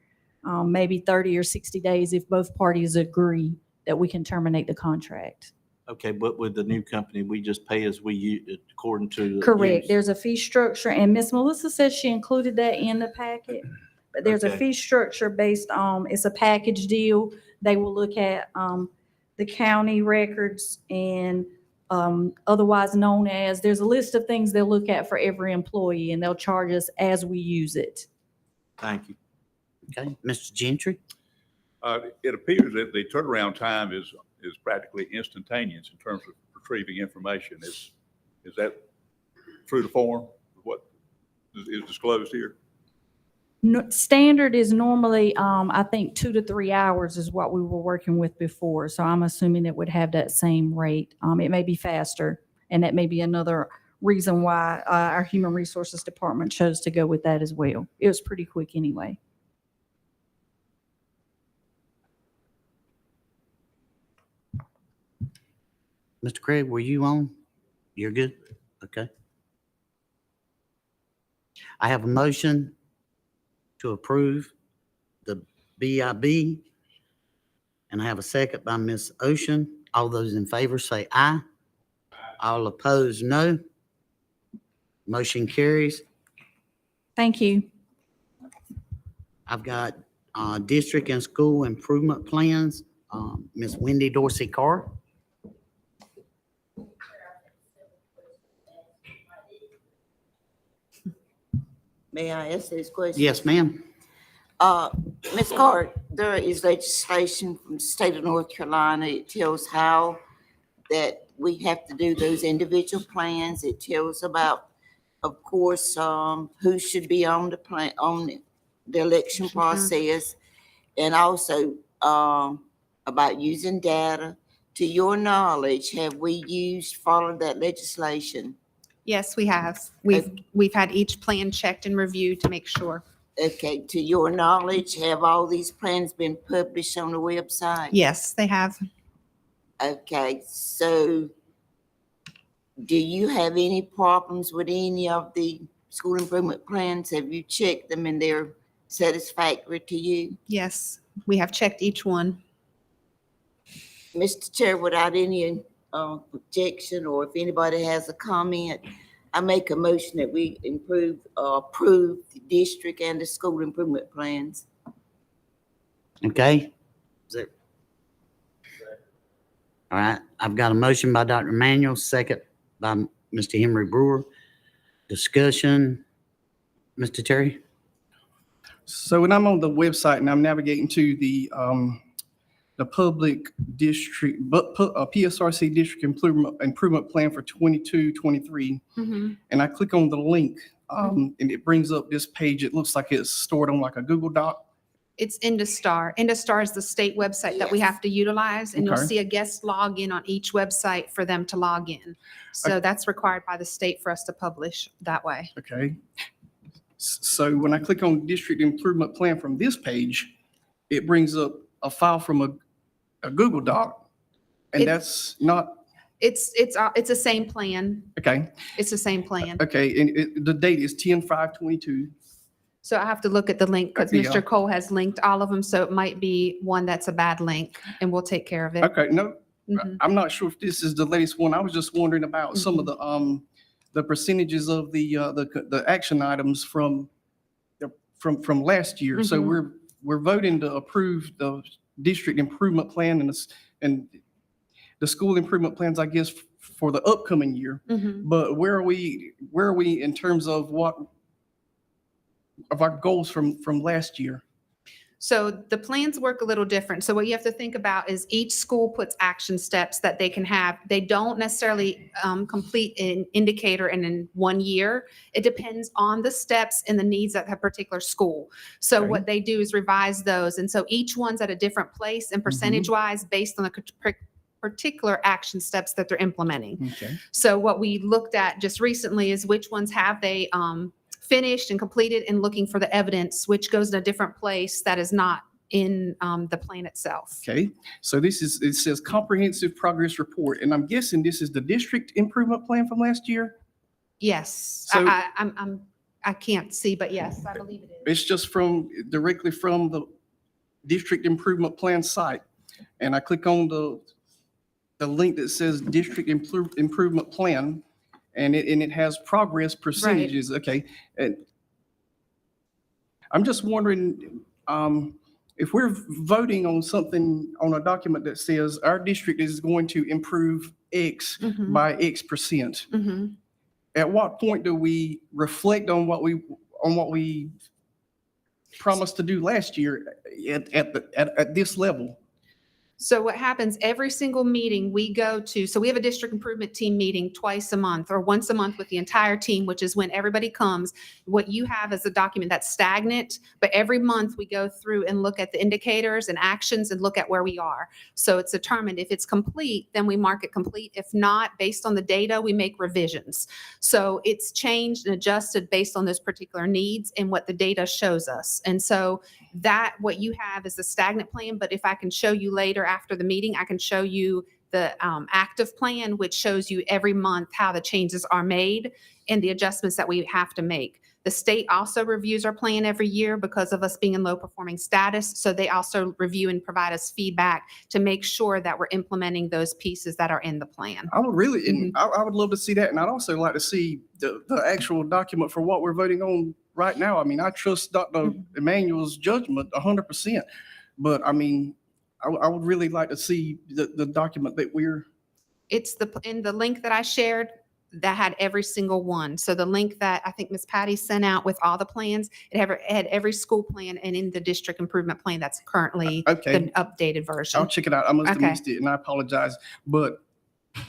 Speaker 14: maybe 30 or 60 days if both parties agree that we can terminate the contract.
Speaker 11: Okay, but with the new company, we just pay as we use, according to. the
Speaker 14: Correct.
Speaker 11: use.
Speaker 14: There's a fee structure, and Miss Melissa says she included that in the packet. But there's a
Speaker 11: Okay.
Speaker 14: fee structure based on, it's a package deal. They will look at the county records and otherwise known as, there's a list of things they'll look at for every employee, and they'll charge us as we use it.
Speaker 11: Thank you.
Speaker 1: Okay, Mr. Gentry?
Speaker 8: It appears that the turnaround time is practically instantaneous in terms of retrieving information. Is that true to form? What is disclosed here?
Speaker 14: Standard is normally, I think 2 to 3 hours is what we were working with before. So I'm assuming it would have that same rate. It may be faster, and that may be another reason why our Human Resources Department chose to go with that as well. It was pretty quick anyway.
Speaker 1: Mr. Craig, were you on? You're good? Okay. I have a motion to approve the BIB, and I have a second by Ms. Ocean. All those in favor say aye. All opposed, no. Motion carries.
Speaker 14: Thank you.
Speaker 1: I've got district and school improvement plans. Ms. Wendy Dorsey Carr.
Speaker 6: May I ask this question?
Speaker 1: Yes, ma'am.
Speaker 6: Ms. Carter, there is legislation from the state of North Carolina. It tells how that we have to do those individual plans. It tells about, of course, who should be on the plan, on the election process, and also about using data. To your knowledge, have we followed that legislation?
Speaker 16: Yes, we have. We've had each plan checked and reviewed to make sure.
Speaker 6: Okay, to your knowledge, have all these plans been published on the website?
Speaker 16: Yes, they have.
Speaker 6: Okay, so do you have any problems with any of the school improvement plans? Have you checked them and they're satisfactory to you?
Speaker 16: Yes, we have checked each one.
Speaker 6: Mr. Chair, without any objection, or if anybody has a comment, I make a motion that we approve the district and the school improvement plans.
Speaker 1: Okay. Is there? All right, I've got a motion by Dr. Manuel, second by Mr. Henry Brewer. Discussion, Mr. Terry?
Speaker 9: So when I'm on the website and I'm navigating to the public district, PSRC district improvement plan for 22-23, and I click on the link, and it brings up this page. It looks like it's stored on like a Google Doc.
Speaker 16: It's IndaStar. IndaStar is the state website that we have to utilize, and you'll
Speaker 9: Okay.
Speaker 16: see a guest login on each website for them to log in. So that's required by the state for us to publish that way.
Speaker 9: Okay. So when I click on district improvement plan from this page, it brings up a file from a Google Doc, and that's not,
Speaker 16: It's the same plan.
Speaker 9: okay,
Speaker 16: It's the same plan.
Speaker 9: okay, and the date is 10/5/22.
Speaker 16: So I have to look at the link because
Speaker 9: Yeah.
Speaker 16: Mr. Cole has linked all of them. So it might be one that's a bad link, and we'll take care of it.
Speaker 9: Okay, no,
Speaker 16: Mhm.
Speaker 9: I'm not sure if this is the latest one. I was just wondering about some of the percentages of the action items from last year. So
Speaker 16: Mhm.
Speaker 9: we're voting to approve the district improvement plan and the school improvement plans, I guess, for the upcoming year.
Speaker 16: Mhm.
Speaker 9: But where are we in terms of our goals from last year?
Speaker 16: So the plans work a little different. So what you have to think about is each school puts action steps that they can have. They don't necessarily complete an indicator in 1 year. It depends on the steps and the needs of a particular school. So what they do is revise those. And so each one's at a different place and percentage-wise based on the particular action steps that they're implementing.
Speaker 9: Okay.
Speaker 16: So what we looked at just recently is which ones have they finished and completed, and looking for the evidence, which goes in a different place that is not in the plan itself.
Speaker 9: Okay, so it says comprehensive progress report, and I'm guessing this is the district improvement plan from last year?
Speaker 16: Yes,
Speaker 9: So-
Speaker 16: I can't see, but yes, I believe it is.
Speaker 9: It's just directly from the district improvement plan site. And I click on the link that says district improvement plan, and it has progress percentages. Okay. And I'm just wondering, if we're voting on something, on a document that says our district is going to improve X by X percent, at what point do we reflect on what we promised to do last year at this level?
Speaker 16: So what happens every single meeting we go to, so we have a district improvement team meeting twice a month or once a month with the entire team, which is when everybody comes. What you have is a document that's stagnant, but every month we go through and look at the indicators and actions and look at where we are. So it's determined if it's complete, then we mark it complete. If not, based on the data, we make revisions. So it's changed and adjusted based on those particular needs and what the data shows us. And so that what you have is the stagnant plan, but if I can show you later after the meeting, I can show you the active plan, which shows you every month how the changes are made and the adjustments that we have to make. The state also reviews our plan every year because of us being in low performing status. So they also review and provide us feedback to make sure that we're implementing those pieces that are in the plan.
Speaker 9: I would really, and I would love to see that. And I'd also like to see the actual document for what we're voting on right now. I mean, I trust Dr. Emmanuel's judgment 100%, but I mean, I would really like to see the document that we're.
Speaker 16: It's in the link that I shared that had every single one. So the link that I think Ms. Patty sent out with all the plans, it had every school plan and in the district improvement plan that's currently the updated version.
Speaker 9: I'll check it out. I must have missed it, and I apologize. But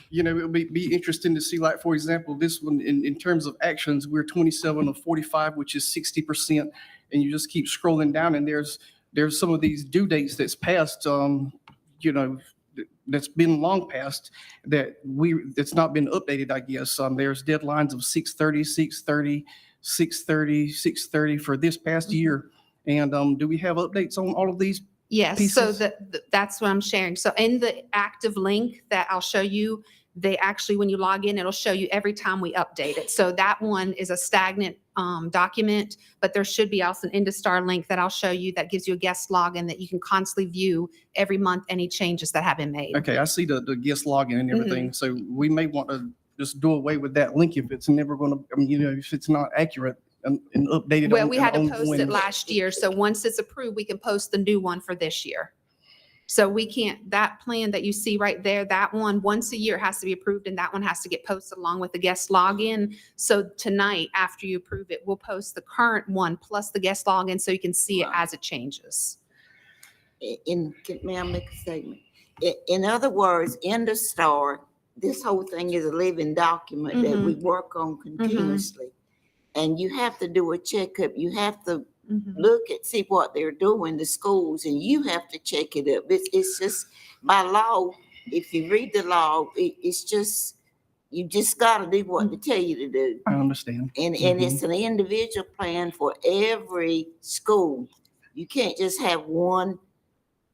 Speaker 9: you know, it would be interesting to see, like, for example, this one in terms of actions, we're 27 of 45, which is 60%. And you just keep scrolling down, and there's some of these due dates that's passed, you know, that's been long past that's not been updated, I guess. There's deadlines of 6:30, 6:30, 6:30, 6:30 for this past year. And do we have updates on all of these?
Speaker 16: Yes,
Speaker 9: pieces?
Speaker 16: so that's what I'm sharing. So in the active link that I'll show you, they actually, when you log in, it'll show you every time we update it. So that one is a stagnant document, but there should be also an Industar link that I'll show you that gives you a guest login that you can constantly view every month any changes that have been made.
Speaker 9: Okay, I see the guest login and everything. So we may want to just do away with that link if it's never going to, I mean, you know, if it's not accurate and updated.
Speaker 16: Well, we had to post it last year. So once it's approved, we can post the new one for this year. So we can't, that plan that you see right there, that one, once a year has to be approved, and that one has to get posted along with the guest login. So tonight, after you approve it, we'll post the current one plus the guest login so you can see it as it changes.
Speaker 6: May I make a statement? In other words, Industar, this whole thing is a living document that we work on continuously. And you have to do a checkup. You have to look at, see what they're doing, the schools, and you have to check it up. It's just by law. If you read the law, it's just, you just got to do what they tell you to do.
Speaker 9: I understand.
Speaker 6: And it's an individual plan for every school. You can't just have one.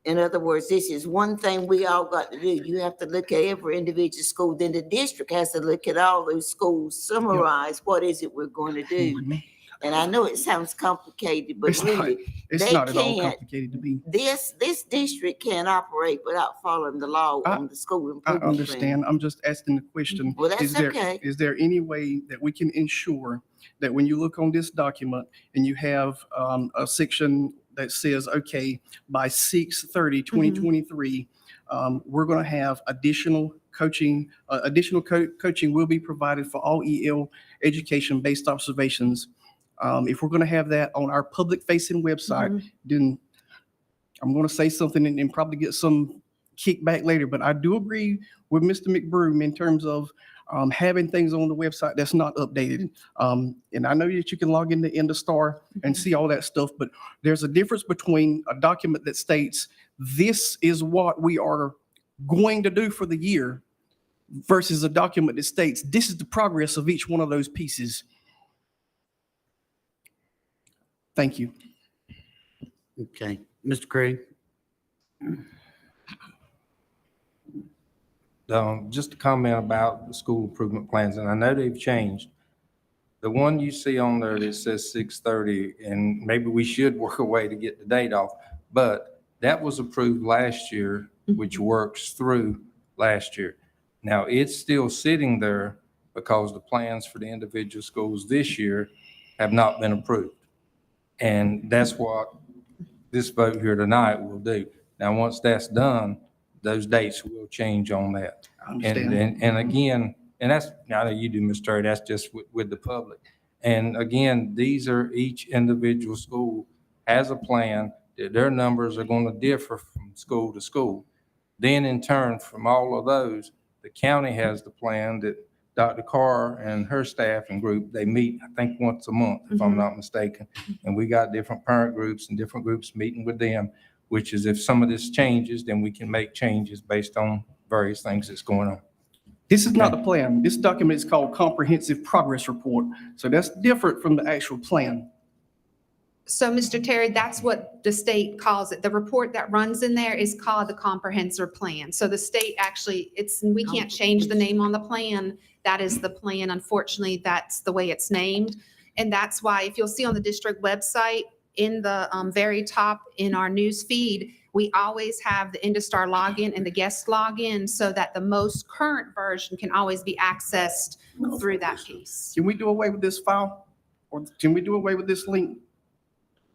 Speaker 6: In other words, this is one thing we all got to do. You have to look at every individual school. Then the district has to look at all those schools, summarize what is it we're going to do. And I know it sounds complicated, but really,
Speaker 9: it's not at all complicated to be.
Speaker 6: This district can't operate without following the law on the school improvement
Speaker 9: I understand. I'm just asking the question.
Speaker 6: Well, that's okay.
Speaker 9: Is there any way that we can ensure that when you look on this document and you have a section that says, okay, by 6/30/2023, we're going to have additional coaching. Coaching will be provided for all EL education-based observations. If we're going to have that on our public-facing website, then I'm going to say something and probably get some kickback later, but I do agree with Mr. McBroom in terms of having things on the website that's not updated. And I know that you can log into IndoStar and see all that stuff, but there's a difference between a document that states this is what we are going to do for the year versus a document that states this is the progress of each one of those pieces. Thank you.
Speaker 1: Okay, Mr. Craig?
Speaker 2: Just a comment about the school improvement plans, and I know they've changed. The one you see on there that says 6:30, and maybe we should work a way to get the date off, but that was approved last year, which works through last year. Now, it's still sitting there because the plans for the individual schools this year have not been approved. And that's what this vote here tonight will do. Now, once that's done, those dates will change on that.
Speaker 9: I understand.
Speaker 2: And again, and that's, now that you do, Mr. Terry, that's just with the public. And again, these are, each individual school has a plan that their numbers are going to differ from school to school. Then in turn, from all of those, the county has the plan that Dr. Carr and her staff and group, they meet, I think, once a month, if I'm not mistaken. And we got different parent groups and different groups meeting with them, which is if some of this changes, then we can make changes based on various things that's going on.
Speaker 9: This is not the plan. This document is called Comprehensive Progress Report. So that's different from the actual plan.
Speaker 16: So, Mr. Terry, that's what the state calls it. The report that runs in there is called the comprehensive plan. So the state actually, we can't change the name on the plan. That is the plan. Unfortunately, that's the way it's named. And that's why, if you'll see on the district website, in the very top in our news feed, we always have the IndoStar login and the guest login so that the most current version can always be accessed through that piece.
Speaker 9: Can we do away with this file? Or can we do away with this link?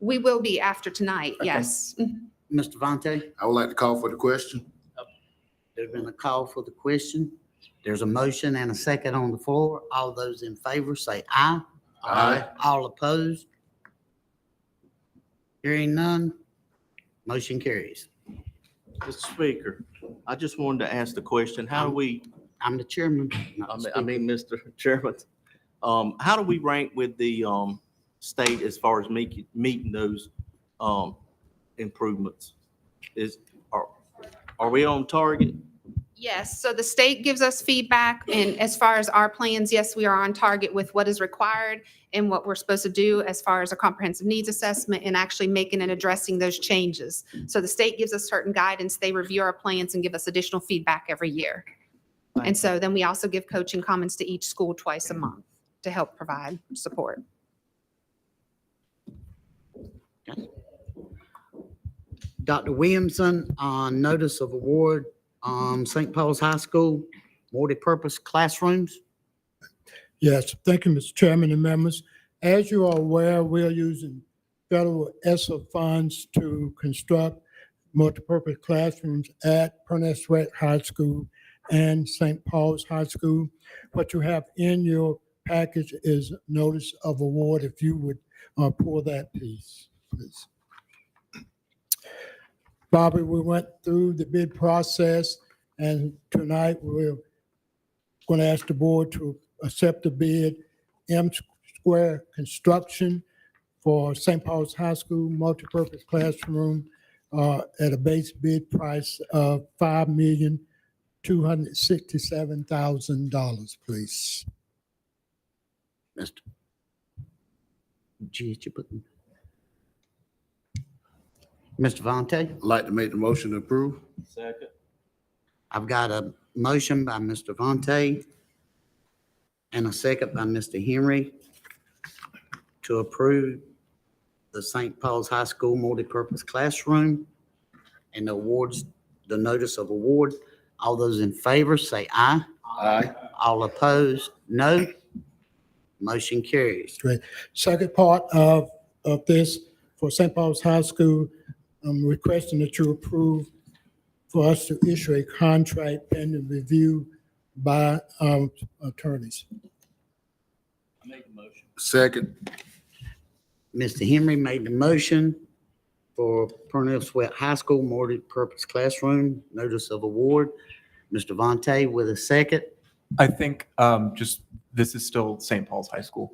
Speaker 16: We will be after tonight,
Speaker 9: Okay.
Speaker 16: yes.
Speaker 1: Mr. Vontae?
Speaker 17: I would like to call for the question.
Speaker 1: There's been a call for the question. There's a motion and a second on the floor. All those in favor say aye.
Speaker 17: Aye.
Speaker 1: All opposed? Hearing none, motion carries.
Speaker 11: Mr. Speaker, I just wanted to ask the question, how do we,
Speaker 1: I'm the chairman. not the
Speaker 11: I mean,
Speaker 1: speaker.
Speaker 11: Mr. Chairman, how do we rank with the state as far as meeting those improvements? Are we on target?
Speaker 16: Yes, so the state gives us feedback, and as far as our plans, yes, we are on target with what is required and what we're supposed to do as far as a comprehensive needs assessment and actually making and addressing those changes. So the state gives us certain guidance, they review our plans and give us additional feedback every year. And so then we also give coaching comments to each school twice a month to help provide support.
Speaker 1: Dr. Williamson, on notice of award, St. Paul's High School, multipurpose classrooms.
Speaker 3: Yes, thank you, Mr. Chairman and members. As you are aware, we are using federal ESSA funds to construct multipurpose classrooms at Pernell Sweat High School and St. Paul's High School. What you have in your package is notice of award. If you would pull that piece, please. Bobby, we went through the bid process, and tonight we're going to ask the board to accept the bid, M Square Construction for St. Paul's High School multipurpose classroom at a base bid price of $5,267,000, please.
Speaker 1: Mr. G, you put them. Mr. Vontae?
Speaker 17: I'd like to make the motion to approve.
Speaker 11: Second.
Speaker 1: I've got a motion by Mr. Vontae and a second by Mr. Henry to approve the St. Paul's High School multipurpose classroom and the awards, the notice of award. All those in favor say aye.
Speaker 17: Aye.
Speaker 1: All opposed, no. Motion carries.
Speaker 3: Great. Second part of this, for St. Paul's High School, I'm requesting that you approve for us to issue a contract pending review by our attorneys.
Speaker 11: I made the motion.
Speaker 17: Second.
Speaker 1: Mr. Henry made the motion for Purnell Sweat High School multi-purpose classroom, notice of award. Mr. Vontae with a second.
Speaker 15: I think this is still St. Paul's High School.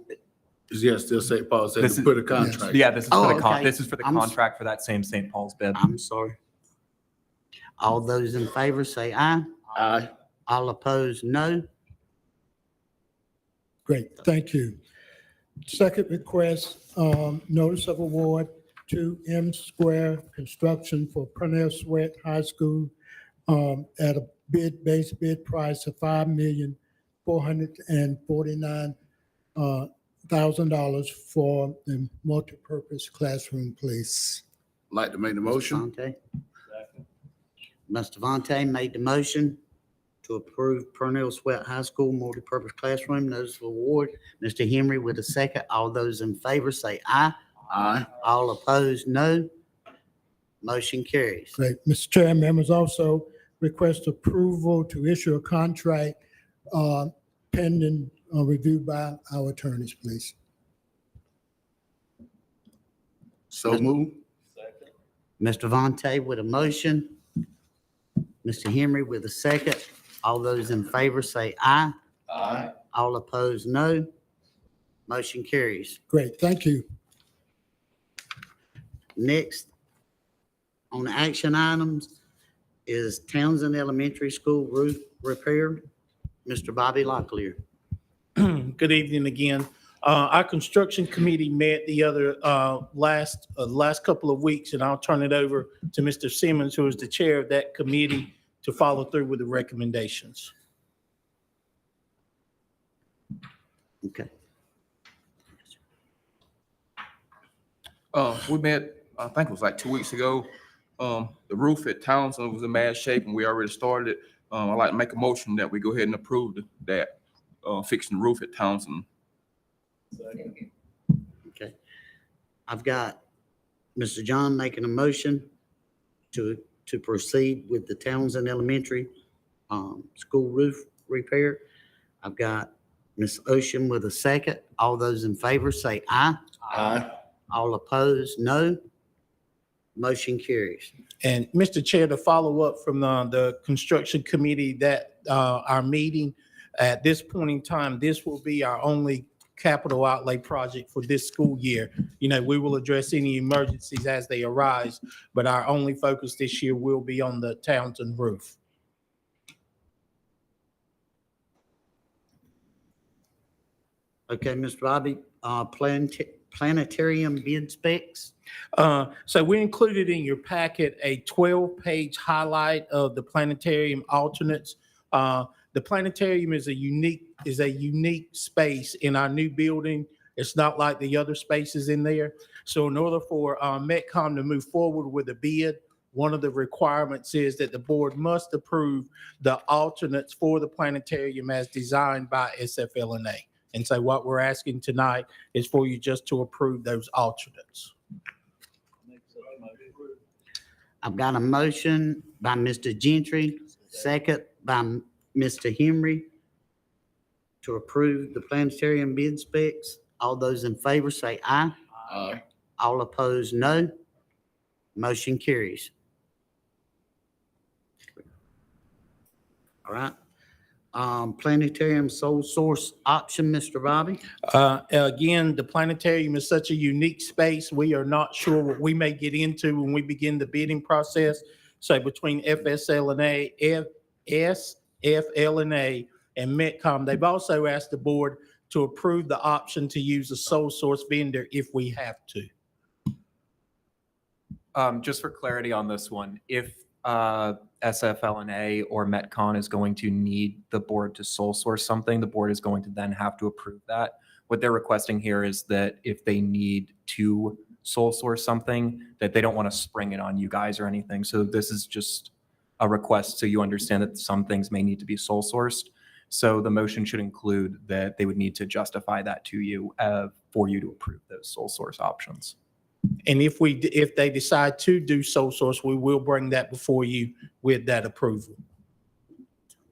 Speaker 17: Yes, still St. Paul said
Speaker 15: This
Speaker 17: to
Speaker 15: is-
Speaker 17: put a contract.
Speaker 15: Yeah, this is
Speaker 1: Oh,
Speaker 15: for the
Speaker 1: okay.
Speaker 15: this is for the contract for that same St. Paul's bid.
Speaker 1: I'm sorry. All those in favor say aye.
Speaker 17: Aye.
Speaker 1: All opposed, no.
Speaker 3: Great, thank you. Second request, notice of award to M Square Construction for Purnell Sweat High School at a base bid price of $5,449,000 for the multipurpose classroom, please.
Speaker 17: Like to make the motion?
Speaker 1: Vontae. Mr. Vontae made the motion to approve Purnell Sweat High School multipurpose classroom notice of award. Mr. Henry with a second. All those in favor say aye.
Speaker 17: Aye.
Speaker 1: All opposed, no. Motion carries.
Speaker 3: Great. Mr. Chair, members also request approval to issue a contract pending review by our attorneys, please.
Speaker 17: So move.
Speaker 1: Mr. Vontae with a motion. Mr. Henry with a second. All those in favor say aye.
Speaker 17: Aye.
Speaker 1: All opposed, no. Motion carries.
Speaker 3: Great, thank you.
Speaker 1: Next on the action items is Townsend Elementary School roof repair. Mr. Bobby Locklear.
Speaker 5: Good evening again. Our construction committee met the other last couple of weeks, and I'll turn it over to Mr. Simmons, who is the chair of that committee, to follow through with the recommendations.
Speaker 1: Okay.
Speaker 12: We met, I think it was like 2 weeks ago. The roof at Townsend was in bad shape and we already started it. I'd like to make a motion that we go ahead and approve that, fixing the roof at Townsend.
Speaker 1: Okay. I've got Mr. John making a motion to proceed with the Townsend Elementary school roof repair. I've got Ms. Ocean with a second. All those in favor say aye.
Speaker 17: Aye.
Speaker 1: All opposed, no. Motion carries.
Speaker 5: And Mr. Chair, to follow up from the construction committee that our meeting, at this point in time, this will be our only capital outlay project for this school year. You know, we will address any emergencies as they arise, but our only focus this year will be on the Townsend roof.
Speaker 1: Okay, Mr. Bobby, planetarium bid specs.
Speaker 5: So we included in your packet a 12-page highlight of the planetarium alternates. The planetarium is a unique space in our new building. It's not like the other spaces in there. So in order for Metcom to move forward with a bid, one of the requirements is that the board must approve the alternates for the planetarium as designed by SFLNA. And so what we're asking tonight is for you just to approve those alternates.
Speaker 1: I've got a motion by Mr. Gentry, second by Mr. Henry to approve the planetarium bid specs. All those in favor say aye.
Speaker 17: Aye.
Speaker 1: All opposed, no. Motion carries. All right. Planetarium sole source option, Mr. Bobby.
Speaker 5: Again, the planetarium is such a unique space. We are not sure what we may get into when we begin the bidding process. So between FSLNA, SFLNA, and Metcom, they've also asked the board to approve the option to use a sole source vendor if we have to.
Speaker 15: Just for clarity on this one, if SFLNA or Metcon is going to need the board to sole source something, the board is going to then have to approve that. What they're requesting here is that if they need to sole source something, that they don't want to spring it on you guys or anything. So this is just a request so you understand that some things may need to be sole sourced. So the motion should include that they would need to justify that to you for you to approve those sole source options.
Speaker 5: And if they decide to do sole source, we will bring that before you with that approval.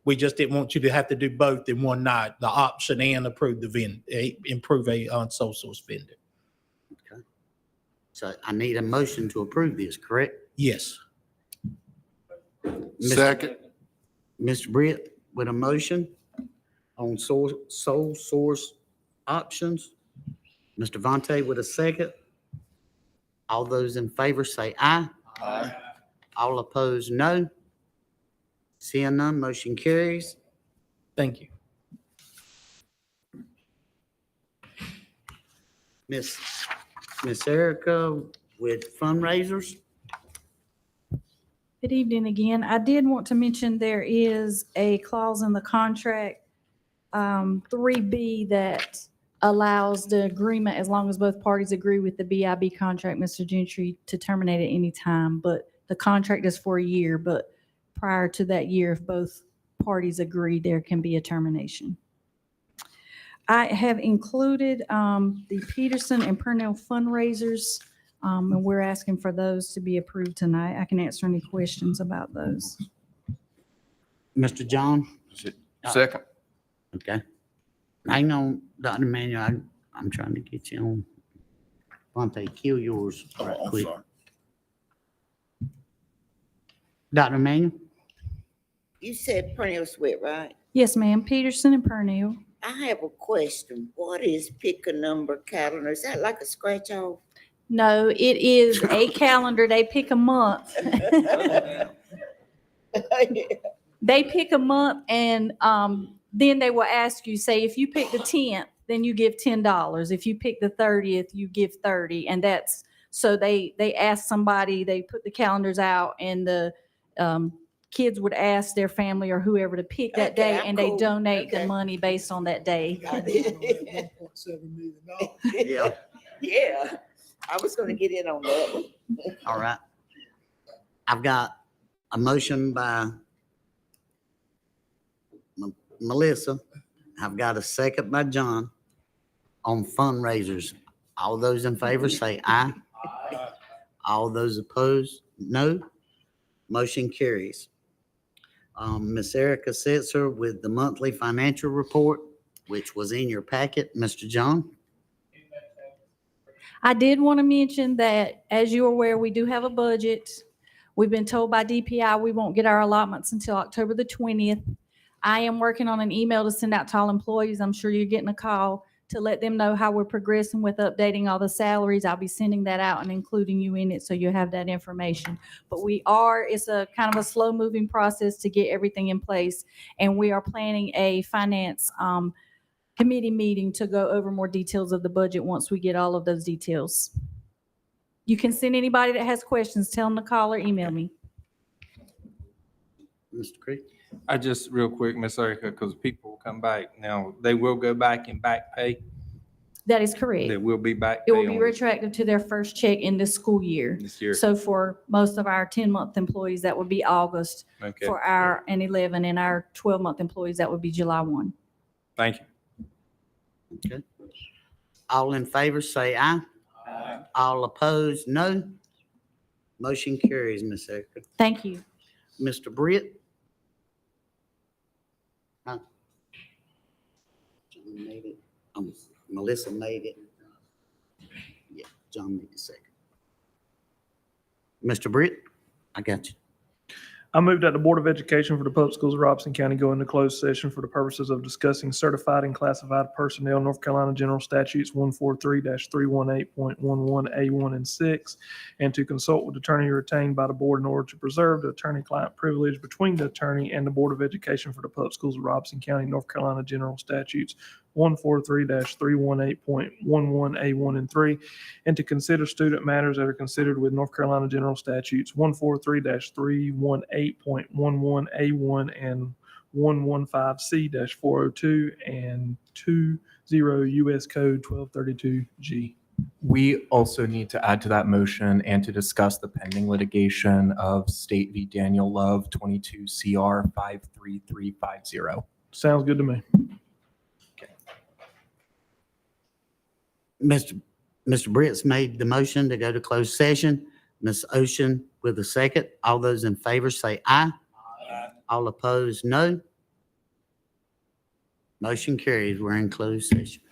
Speaker 5: We just didn't want you to have to do both in one night, the option and approve the vendor, improve a sole source vendor.
Speaker 1: Okay. So I need a motion to approve this, correct?
Speaker 5: Yes.
Speaker 1: Second. Mr. Britt with a motion on sole source options. Mr. Vontae with a second. All those in favor say aye.
Speaker 17: Aye.
Speaker 1: All opposed, no. Seeing none, motion carries.
Speaker 5: Thank you.
Speaker 1: Miss Erica with fundraisers.
Speaker 14: Good evening again. I did want to mention there is a clause in the contract, 3B, that allows the agreement, as long as both parties agree with the BIB contract, Mr. Gentry, to terminate at any time. But the contract is for a year, but prior to that year, if both parties agree, there can be a termination. I have included the Peterson and Purnell fundraisers, and we're asking for those to be approved tonight. I can answer any questions about those.
Speaker 1: Mr. John?
Speaker 12: Second.
Speaker 1: Okay. Hang on, Dr. Manuel, I'm trying to get you on. Vontae, kill yours right
Speaker 17: I'm
Speaker 1: quick.
Speaker 17: sorry.
Speaker 1: Dr. Manuel?
Speaker 6: You said Purnell Sweat, right?
Speaker 14: Yes, ma'am. Peterson and Purnell.
Speaker 6: I have a question. What is pick a number calendar? Is that like a scratch off?
Speaker 14: No, it is a calendar. They pick a month. They pick a month, and then they will ask you, say, if you pick the 10th, then you give $10. If you pick the 30th, you give 30. And that's, so they ask somebody, they put the calendars out, and the kids would ask their family or whoever to pick that
Speaker 6: Okay,
Speaker 14: day,
Speaker 6: I'm
Speaker 14: and they
Speaker 6: cool.
Speaker 14: donate the
Speaker 6: Okay.
Speaker 14: money based on that day.
Speaker 3: $1.7 million.
Speaker 1: Yeah.
Speaker 6: Yeah, I was gonna get in on that.
Speaker 1: All right. I've got a motion by Melissa. I've got a second by John on fundraisers. All those in favor say aye. Aye. All those opposed, no. Motion carries. Miss Erica Setzer with the monthly financial report, which was in your packet. Mr. John?
Speaker 14: I did want to mention that, as you're aware, we do have a budget. We've been told by DPI we won't get our allotments until October the 20th. I am working on an email to send out to all employees. I'm sure you're getting a call to let them know how we're progressing with updating all the salaries. I'll be sending that out and including you in it, so you'll have that information. But it's a kind of a slow moving process to get everything in place. And we are planning a finance committee meeting to go over more details of the budget once we get all of those details. You can send anybody that has questions, tell them to call or email me.
Speaker 1: Mr. Creek?
Speaker 2: I just, real quick, Miss Erica, because people will come back. Now, they will go back and back pay.
Speaker 14: That is correct.
Speaker 2: They will be back
Speaker 14: It
Speaker 2: pay
Speaker 14: will be
Speaker 2: on
Speaker 14: retroactive to their first check in this school year.
Speaker 2: this year.
Speaker 14: So for most of our 10-month employees, that would be August.
Speaker 2: Okay,
Speaker 14: For our, and 11, and our 12-month employees, that would be July 1.
Speaker 2: thank you.
Speaker 1: Okay. All in favor, say aye. Aye. All opposed, no. Motion carries, Miss Erica.
Speaker 14: Thank you.
Speaker 1: Mr. Britt? Huh? John made it. Melissa made it. Yeah, John made it second. Mr. Britt, I got you.
Speaker 10: I move that the Board of Education for the Public Schools of Robeson County go into closed session for the purposes of discussing certified and classified personnel, North Carolina General Statutes 143-318.11A1 and 6, and to consult with attorney retained by the board in order to preserve the attorney-client privilege between the attorney and the Board of Education for the Public Schools of Robeson County, North Carolina General Statutes 143-318.11A1 and 3, and to consider student matters that are considered with North Carolina General Statutes 143-318.11A1 and 115C-402 and 20 U.S. Code 1232G.
Speaker 15: We also need to add to that motion and to discuss the pending litigation of State v. Daniel Love 22 CR 53350.
Speaker 10: Sounds good to me.
Speaker 1: Mr. Britt's made the motion to go to closed session. Ms. Ocean with a second. All those in favor say aye. Aye. All opposed, no. Motion carries. We're in closed session.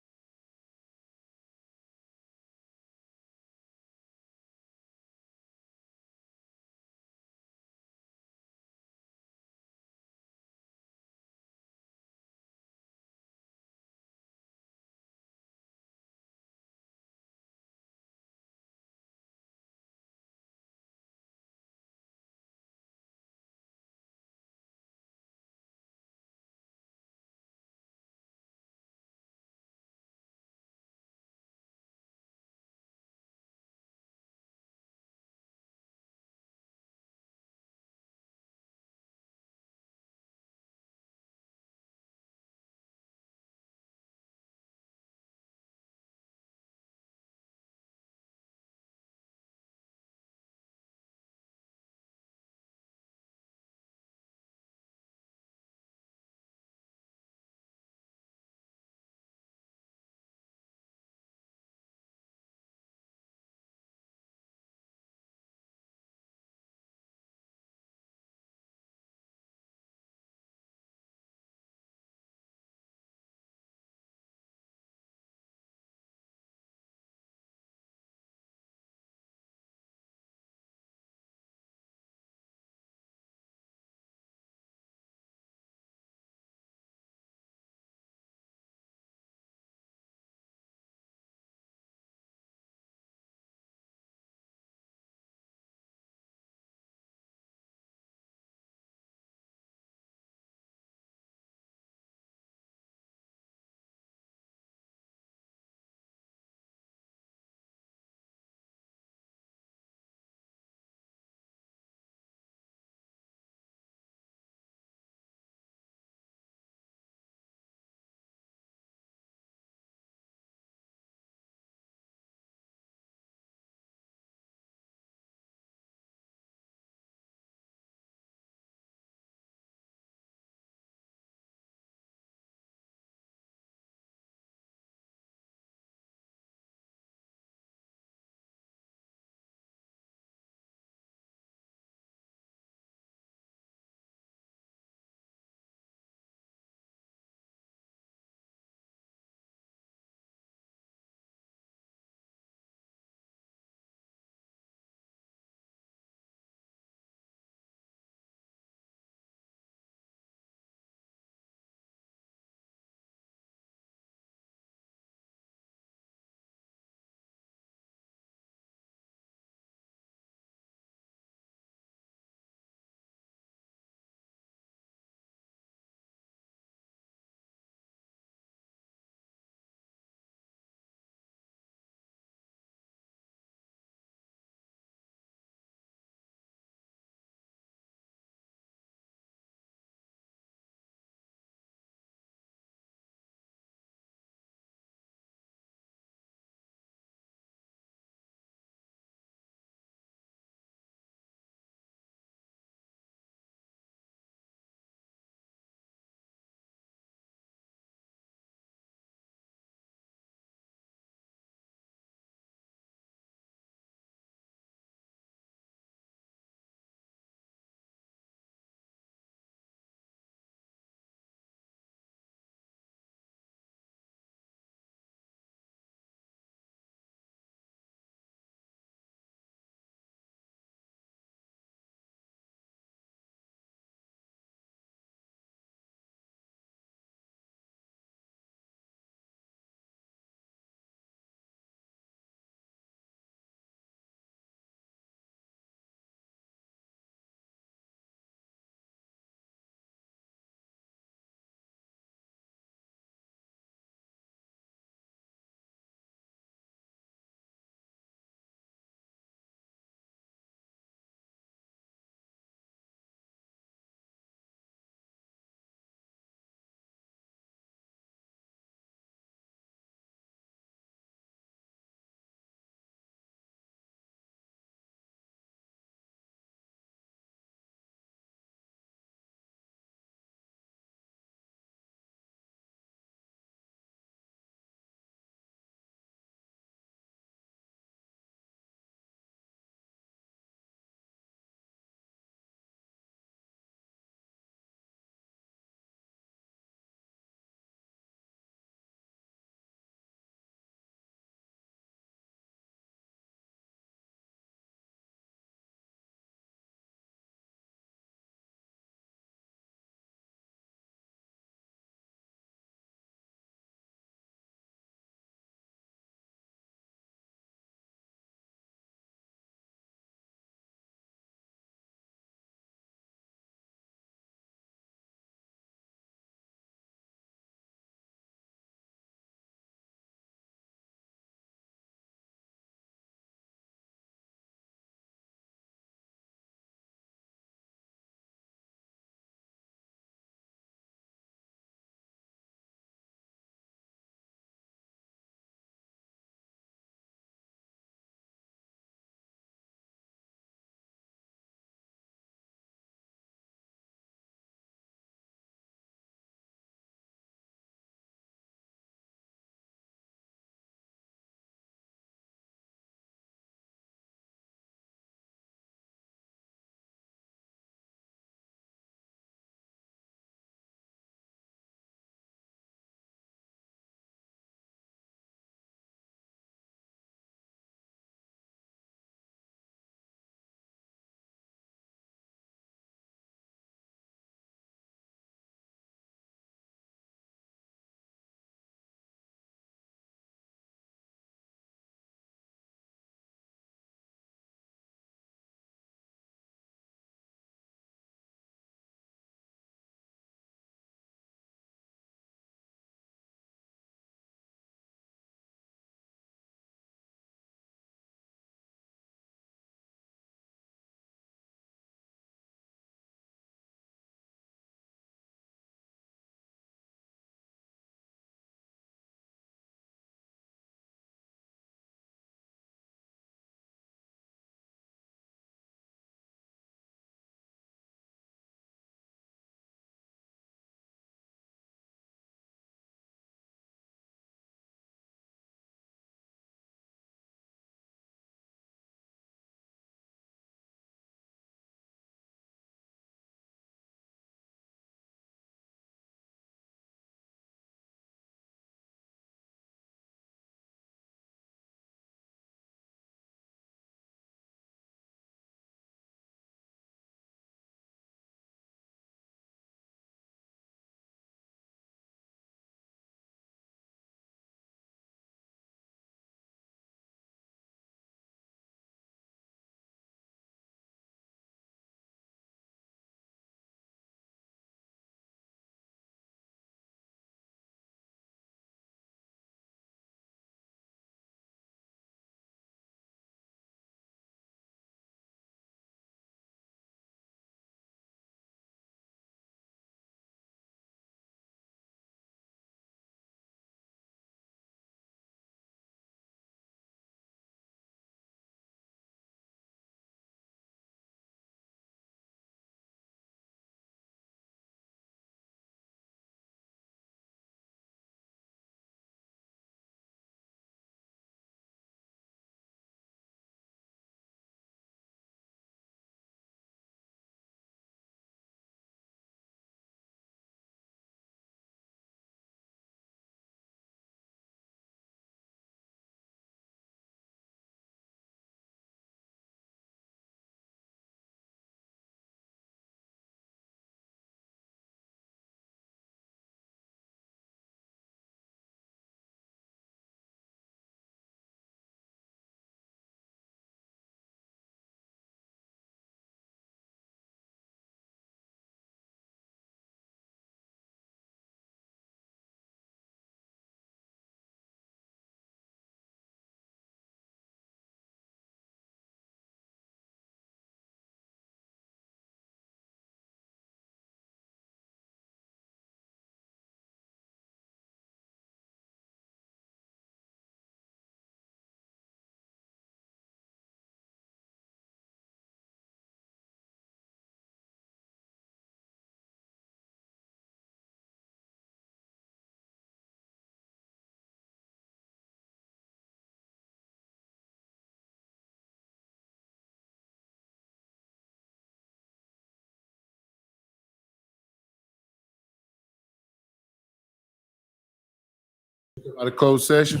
Speaker 17: Out of closed session.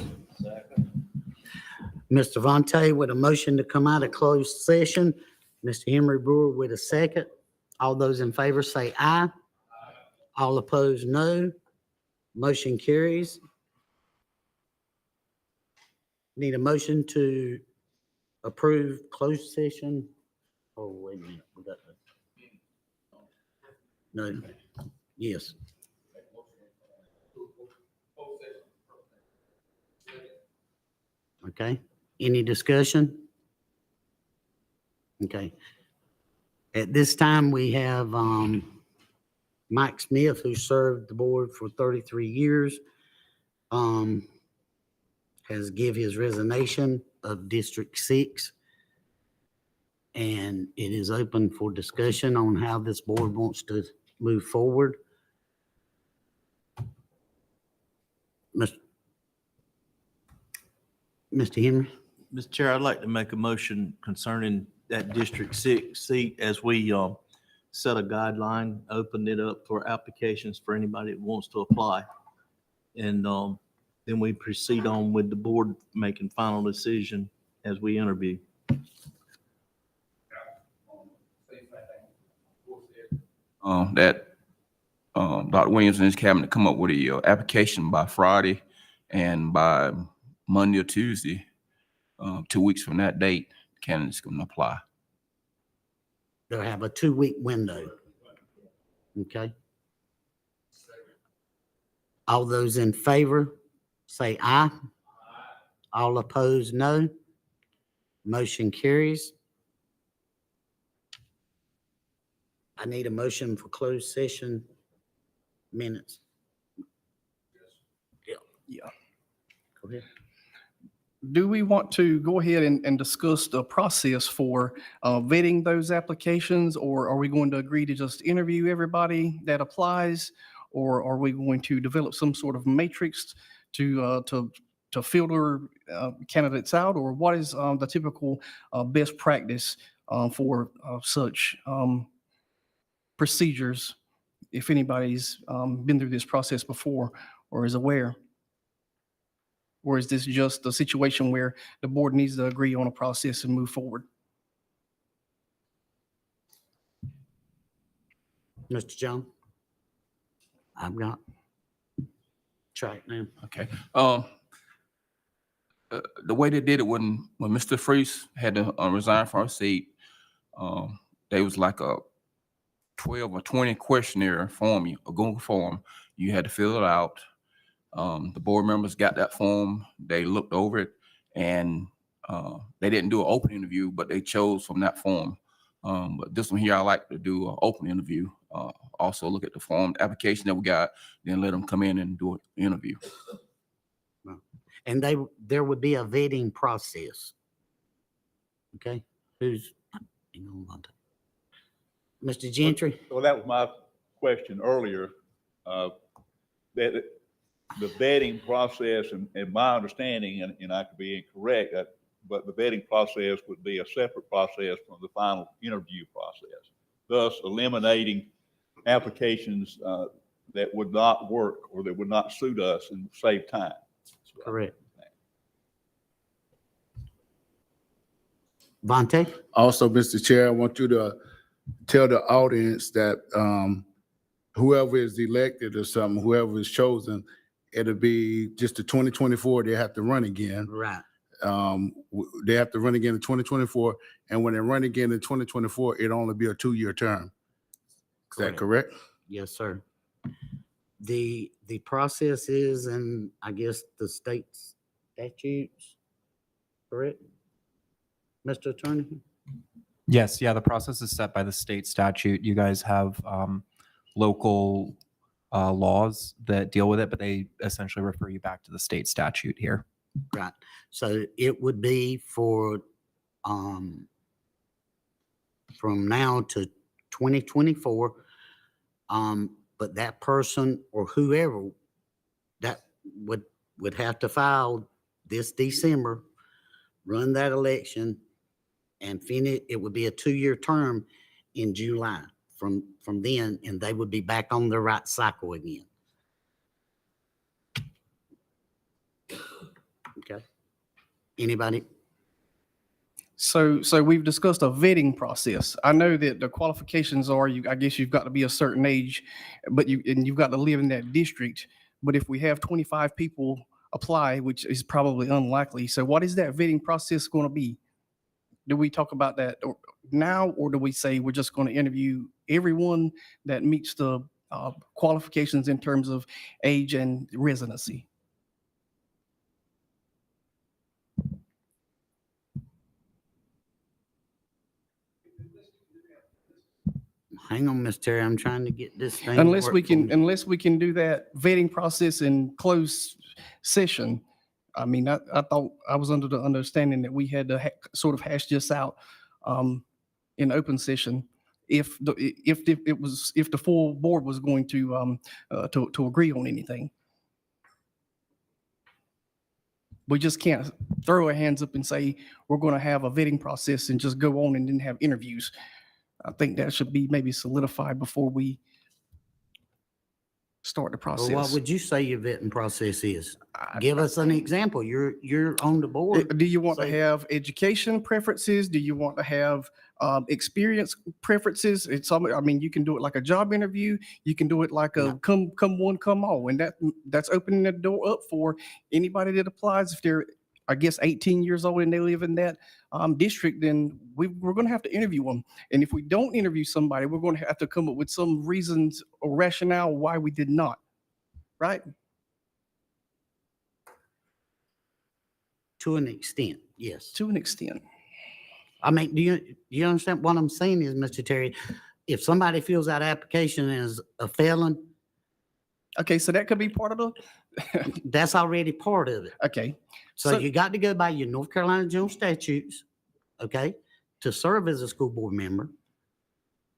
Speaker 1: Mr. Vontae with a motion to come out of closed session. Mr. Henry Brewer with a second. All those in favor say aye. All opposed, no. Motion carries. Need a motion to approve closed session. Oh, wait a minute. We got the- No. Yes. Okay. Any discussion? Okay. At this time, we have Mike Smith, who served the board for 33 years, has give his resignation of District 6. And it is open for discussion on how this board wants to move forward. Mr. Henry?
Speaker 11: Mr. Chair, I'd like to make a motion concerning that District 6 seat as we set a guideline, open it up for applications for anybody that wants to apply. And then we proceed on with the board making final decision as we interview.
Speaker 12: Dr. Williams and his cabinet come up with a application by Friday, and by Monday or Tuesday, 2 weeks from that date, candidates can apply.
Speaker 1: They'll have a 2-week window. Okay. All those in favor, say aye. All opposed, no. Motion carries. I need a motion for closed session minutes.
Speaker 9: Yeah.
Speaker 1: Go ahead.
Speaker 9: Do we want to go ahead and discuss the process for vetting those applications, or are we going to agree to just interview everybody that applies? Or are we going to develop some sort of matrix to filter candidates out? Or what is the typical best practice for such procedures, if anybody's been through this process before or is aware? Or is this just a situation where the board needs to agree on a process and move forward?
Speaker 1: Mr. Jones? I've got track now.
Speaker 12: Okay. The way they did it when Mr. Freese had to resign from our seat, there was like a 12 or 20 questionnaire form, a Google form. You had to fill it out. The board members got that form. They looked over it, and they didn't do an open interview, but they chose from that form. But this one here, I like to do an open interview. Also look at the form, the application that we got, then let them come in and do an interview.
Speaker 1: And there would be a vetting process. Okay, who's, hang on one time. Mr. Gentry?
Speaker 8: Well, that was my question earlier. That the vetting process, and my understanding, and I could be incorrect, but the vetting process would be a separate process from the final interview process, thus eliminating applications that would not work or that would not suit us and save time.
Speaker 1: Correct. Vontae?
Speaker 17: Also, Mr. Chair, I want you to tell the audience that whoever is elected or something, whoever is chosen, it'll be just the 2024, they have to run again.
Speaker 1: Right.
Speaker 17: They have to run again in 2024, and when they run again in 2024, it'll only be a 2-year term. Is that correct?
Speaker 1: Yes, sir. The process is, and I guess the state statutes, correct? Mr. Attorney?
Speaker 15: Yes, yeah, the process is set by the state statute. You guys have local laws that deal with it, but they essentially refer you back to the state statute here.
Speaker 1: Right. So it would be for from now to 2024. But that person or whoever that would have to file this December, run that election, and finish. It would be a 2-year term in July from then, and they would be back on the right cycle again. Anybody?
Speaker 9: So we've discussed a vetting process. I know that the qualifications are, I guess you've got to be a certain age, but you've got to live in that district. But if we have 25 people apply, which is probably unlikely, so what is that vetting process going to be? Do we talk about that now, or do we say we're just going to interview everyone that meets the qualifications in terms of age and residency?
Speaker 1: Hang on, Miss Terry, I'm trying to get this thing.
Speaker 9: Unless
Speaker 1: work
Speaker 9: we
Speaker 1: for
Speaker 9: can,
Speaker 1: me.
Speaker 9: unless we can do that vetting process in closed session. I mean, I thought I was under the understanding that we had to sort of hash this out in open session if the full board was going to agree on anything. We just can't throw our hands up and say we're going to have a vetting process and just go on and then have interviews. I think that should be maybe solidified before we start the
Speaker 1: Well,
Speaker 9: process.
Speaker 1: what would you say your vetting process is? Give us an example. You're on the board.
Speaker 9: Do you want to
Speaker 1: so-
Speaker 9: have education preferences? Do you want to have experience preferences? I mean, you can do it like a job interview. You can do it like a come one, come all. And that's opening the door up for anybody that applies. If they're, I guess, 18 years old and they live in that district, then we're going to have to interview them. And if we don't interview somebody, we're going to have to come up with some reasons or rationale why we did not. Right?
Speaker 1: To an extent, yes.
Speaker 9: To an extent.
Speaker 1: I mean, do you understand what I'm saying is, Mr. Terry? If somebody fills out application as a felon,
Speaker 9: okay, so that could be part of the.
Speaker 1: That's already part of it.
Speaker 9: Okay.
Speaker 1: So you got to go by your North Carolina general statutes, okay, to serve as a school board member.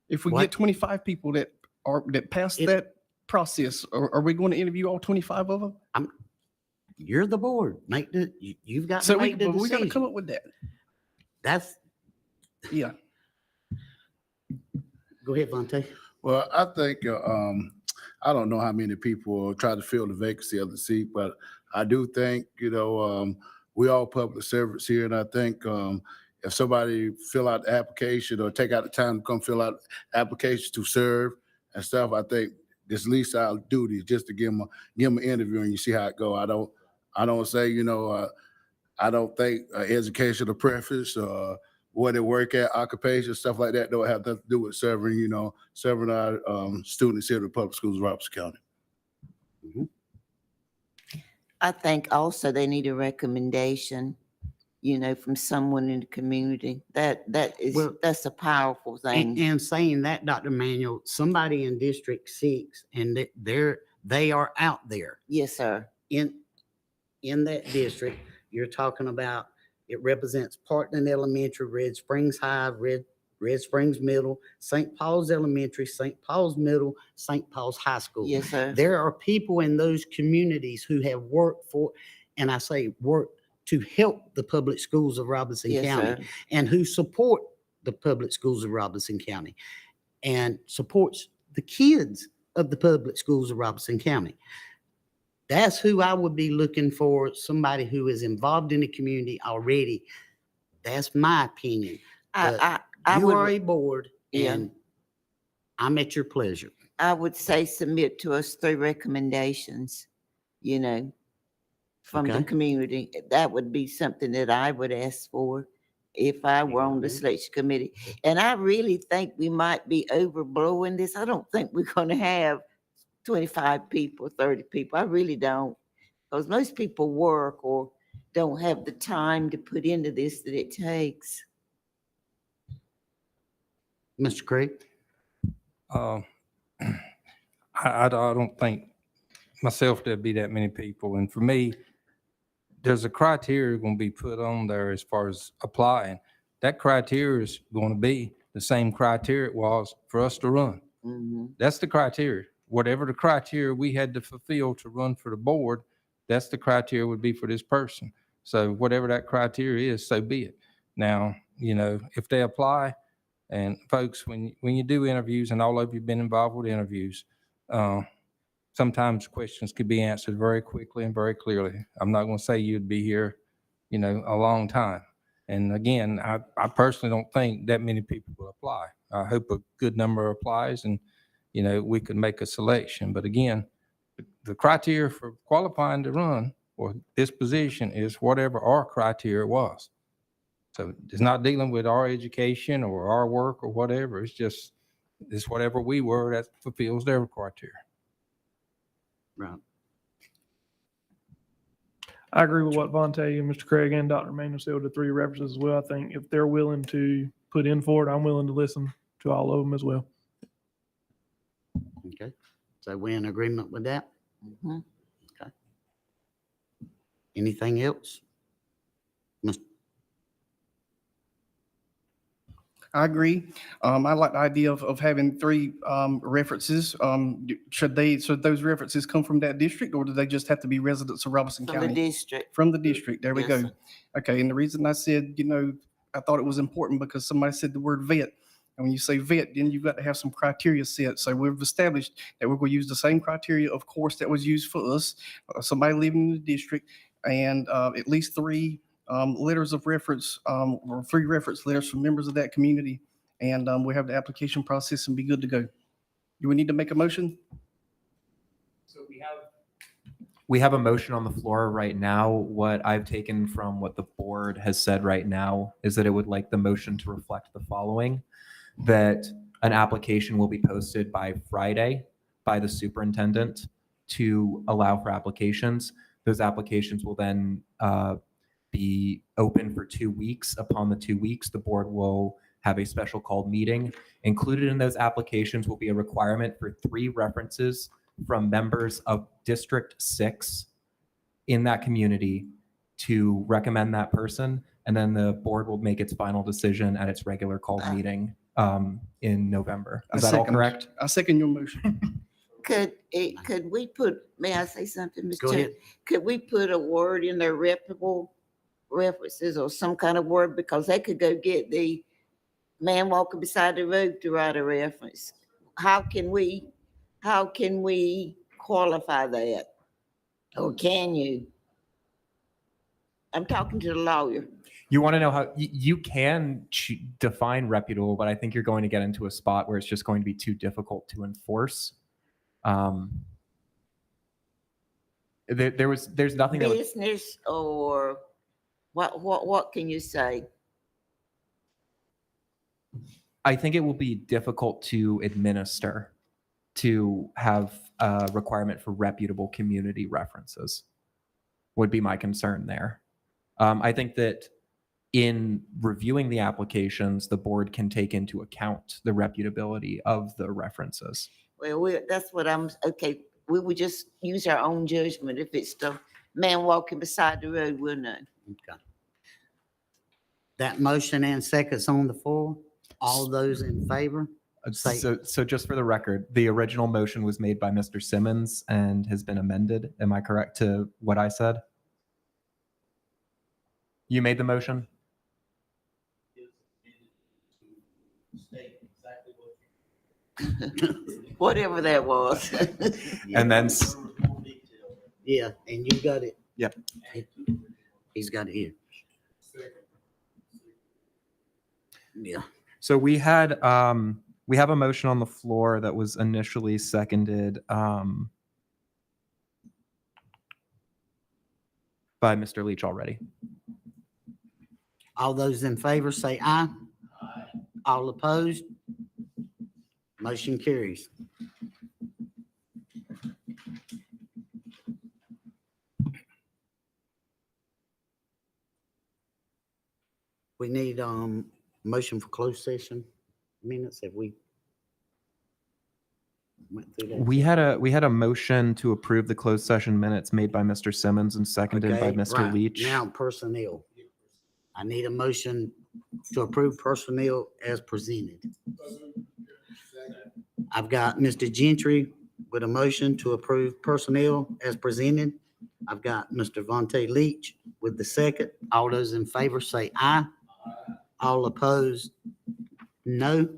Speaker 9: If we
Speaker 1: What?
Speaker 9: get 25 people that pass that process, are we going to interview all 25 of them?
Speaker 1: You're the board. You've got
Speaker 9: So
Speaker 1: to make the
Speaker 9: we got to
Speaker 1: decision.
Speaker 9: come up with that.
Speaker 1: That's,
Speaker 9: Yeah.
Speaker 1: go ahead, Vontae.
Speaker 17: Well, I think, I don't know how many people try to fill the vacancy of the seat, but I do think, we all public servants here, and I think if somebody fill out the application or take out the time to come fill out applications to serve and stuff, I think it's at least our duty just to give them an interview and you see how it go. I don't say, I don't think educational preference or where they work at, occupation, stuff like that don't have nothing to do with serving our students here at the public schools of Robeson County.
Speaker 6: I think also they need a recommendation, from someone in the community. That's a powerful thing.
Speaker 1: And saying that, Dr. Manuel, somebody in District 6 and they are out there
Speaker 6: Yes, sir.
Speaker 1: in that district. You're talking about, it represents Parkland Elementary, Red Springs High, Red Springs Middle, St. Paul's Elementary, St. Paul's Middle, St. Paul's High School.
Speaker 6: Yes, sir.
Speaker 1: There are people in those communities who have worked for, and I say worked to help the public schools of Robeson
Speaker 6: Yes,
Speaker 1: County,
Speaker 6: sir.
Speaker 1: and who support the public schools of Robeson County and supports the kids of the public schools of Robeson County. That's who I would be looking for, somebody who is involved in the community already. That's my opinion.
Speaker 6: I
Speaker 1: You
Speaker 6: would-
Speaker 1: are a board,
Speaker 6: Yeah.
Speaker 1: and I'm at your pleasure.
Speaker 6: I would say submit to us 3 recommendations, from the
Speaker 1: Okay.
Speaker 6: community. That would be something that I would ask for if I were on the
Speaker 1: Mhm.
Speaker 6: selection committee. And I really think we might be overblowing this. I don't think we're going to have 25 people, 30 people. I really don't. Because most people work or don't have the time to put into this that it takes.
Speaker 1: Mr. Craig?
Speaker 2: I don't think myself there'd be that many people. And for me, there's a criteria going to be put on there as far as applying. That criteria is going to be the same criteria it was for us to run.
Speaker 6: Mhm.
Speaker 2: That's the criteria. Whatever the criteria we had to fulfill to run for the board, that's the criteria would be for this person. So whatever that criteria is, so be it. Now, if they apply, and folks, when you do interviews, and all of you have been involved with interviews, sometimes questions could be answered very quickly and very clearly. I'm not going to say you'd be here, a long time. And again, I personally don't think that many people will apply. I hope a good number applies and, we could make a selection. But again, the criteria for qualifying to run for this position is whatever our criteria was. So it's not dealing with our education or our work or whatever. It's whatever we were that fulfills their criteria.
Speaker 1: Right.
Speaker 10: I agree with what Vontae and Mr. Craig and Dr. Manuel said, the three references as well. I think if they're willing to put in for it, I'm willing to listen to all of them as well.
Speaker 1: Okay. So we're in agreement with that?
Speaker 6: Mhm.
Speaker 1: Okay. Anything else?
Speaker 9: I agree. I like the idea of having three references. Should those references come from that district, or do they just have to be residents of Robeson
Speaker 6: From the
Speaker 9: County?
Speaker 6: district.
Speaker 9: From the district, there we
Speaker 6: Yes,
Speaker 9: go.
Speaker 6: sir.
Speaker 9: Okay, and the reason I said, I thought it was important because somebody said the word vet. And when you say vet, then you've got to have some criteria set. So we've established that we're going to use the same criteria, of course, that was used for us, somebody living in the district, and at least three letters of reference, or three reference letters from members of that community. And we have the application process and be good to go. Do we need to make a motion?
Speaker 15: So we have a motion on the floor right now. What I've taken from what the board has said right now is that it would like the motion to reflect the following, that an application will be posted by Friday by the superintendent to allow for applications. Those applications will then be open for 2 weeks. Upon the 2 weeks, the board will have a special called meeting. Included in those applications will be a requirement for 3 references from members of District 6 in that community to recommend that person. And then the board will make its final decision at its regular called meeting in November. Is that all correct?
Speaker 9: I second your motion.
Speaker 6: Could we put, may I say something, Mr.
Speaker 1: Go
Speaker 6: Chair?
Speaker 1: ahead.
Speaker 6: Could we put a word in there, reputable references or some kind of word, because they could go get the man walking beside the road to write a reference. How can we qualify that? Or can you? I'm talking to the lawyer.
Speaker 15: You want to know how you can define reputable, but I think you're going to get into a spot where it's just going to be too difficult to enforce. There's nothing that would,
Speaker 6: Business or what can you say?
Speaker 15: I think it will be difficult to administer to have a requirement for reputable community references would be my concern there. I think that in reviewing the applications, the board can take into account the reputability of the references.
Speaker 6: Well, that's what okay. We would just use our own judgment. If it's the man walking beside the road, we'll know.
Speaker 1: Okay. That motion and seconds on the floor. All those in favor? Say-
Speaker 15: So just for the record, the original motion was made by Mr. Simmons and has been amended. Am I correct to what I said? You made the motion?
Speaker 6: Whatever that was.
Speaker 15: And then,
Speaker 1: Yeah, and you got it.
Speaker 15: Yep.
Speaker 1: He's got it here. Yeah.
Speaker 15: so we have a motion on the floor that was initially seconded by Mr. Leach already.
Speaker 1: All those in favor say aye. All opposed? Motion carries. We need motion for closed session minutes. Have we went through that?
Speaker 15: We had a motion to approve the closed session minutes made by Mr. Simmons and seconded by
Speaker 1: Okay,
Speaker 15: Mr.
Speaker 1: right.
Speaker 15: Leach.
Speaker 1: Now personnel. I need a motion to approve personnel as presented. I've got Mr. Gentry with a motion to approve personnel as presented. I've got Mr. Vontae Leach with the second. All those in favor say aye. All opposed, no.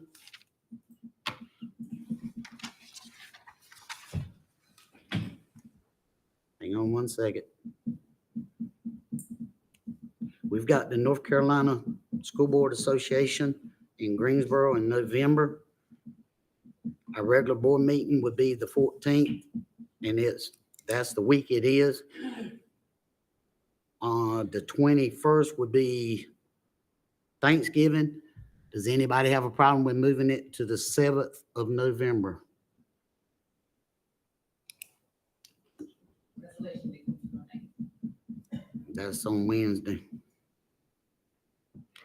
Speaker 1: Hang on one second. We've got the North Carolina School Board Association in Greensboro in November. Our regular board meeting would be the 14th, and that's the week it is. The 21st would be Thanksgiving. Does anybody have a problem with moving it to the 7th of November? That's on Wednesday.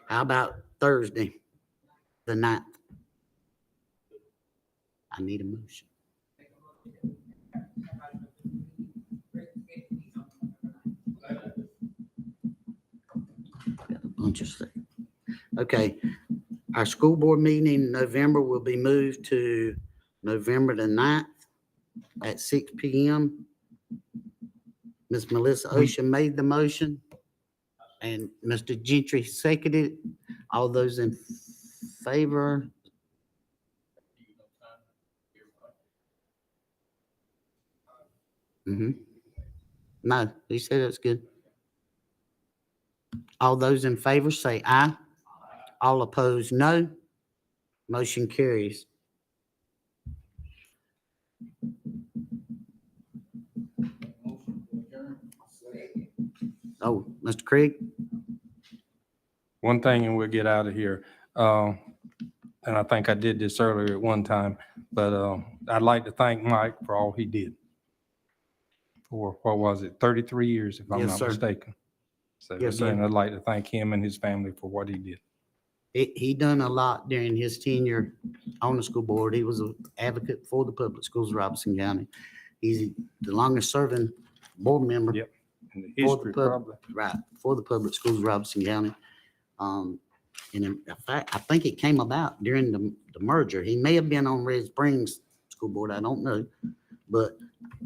Speaker 1: How about Thursday, the 9th? I need a motion. Got a bunch of stuff. Okay, our school board meeting in November will be moved to November the 9th at 6 p.m. Ms. Melissa Ocean made the motion and Mr. Gentry seconded. All those in favor? No, he said it's good. All those in favor say aye. All opposed, no. Motion carries. Oh, Mr. Craig?
Speaker 2: One thing and we'll get out of here. And I think I did this earlier at one time, but I'd like to thank Mike for all he did. For, what was it, 33 years, if I'm
Speaker 1: Yes,
Speaker 2: not
Speaker 1: sir.
Speaker 2: mistaken. So
Speaker 1: Yes, sir.
Speaker 2: again, I'd like to thank him and his family for what he did.
Speaker 1: He done a lot during his tenure on the school board. He was an advocate for the public schools of Robeson County. He's the longest serving board member.
Speaker 2: Yep. In the
Speaker 1: For
Speaker 2: history,
Speaker 1: the pub-
Speaker 2: probably.
Speaker 1: Right, for the public schools of Robeson County. And in fact, I think it came about during the merger. He may have been on Red Springs School Board, I don't know. But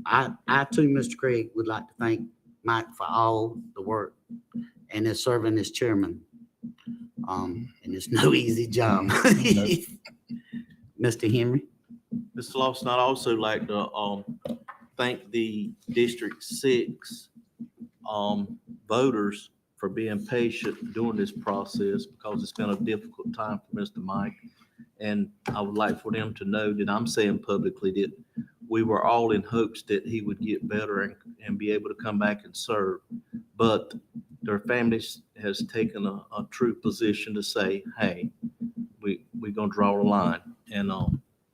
Speaker 1: I too, Mr. Craig, would like to thank Mike for all the work and his serving as chairman. And it's no easy job. Mr. Henry?
Speaker 11: Mr. Lawson, I'd also like to thank the District 6 voters for being patient during this process because it's been a difficult time for Mr. Mike. And I would like for them to know that I'm saying publicly that we were all in hopes that he would get better and be able to come back and serve. But their families has taken a true position to say, hey, we're going to draw a line. And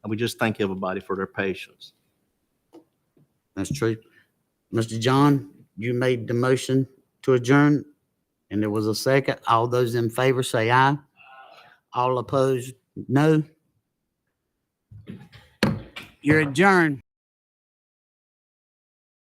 Speaker 11: we just thank everybody for their patience.
Speaker 1: That's true. Mr. John, you made the motion to adjourn, and there was a second. All those in favor say aye. All opposed, no. You're adjourned.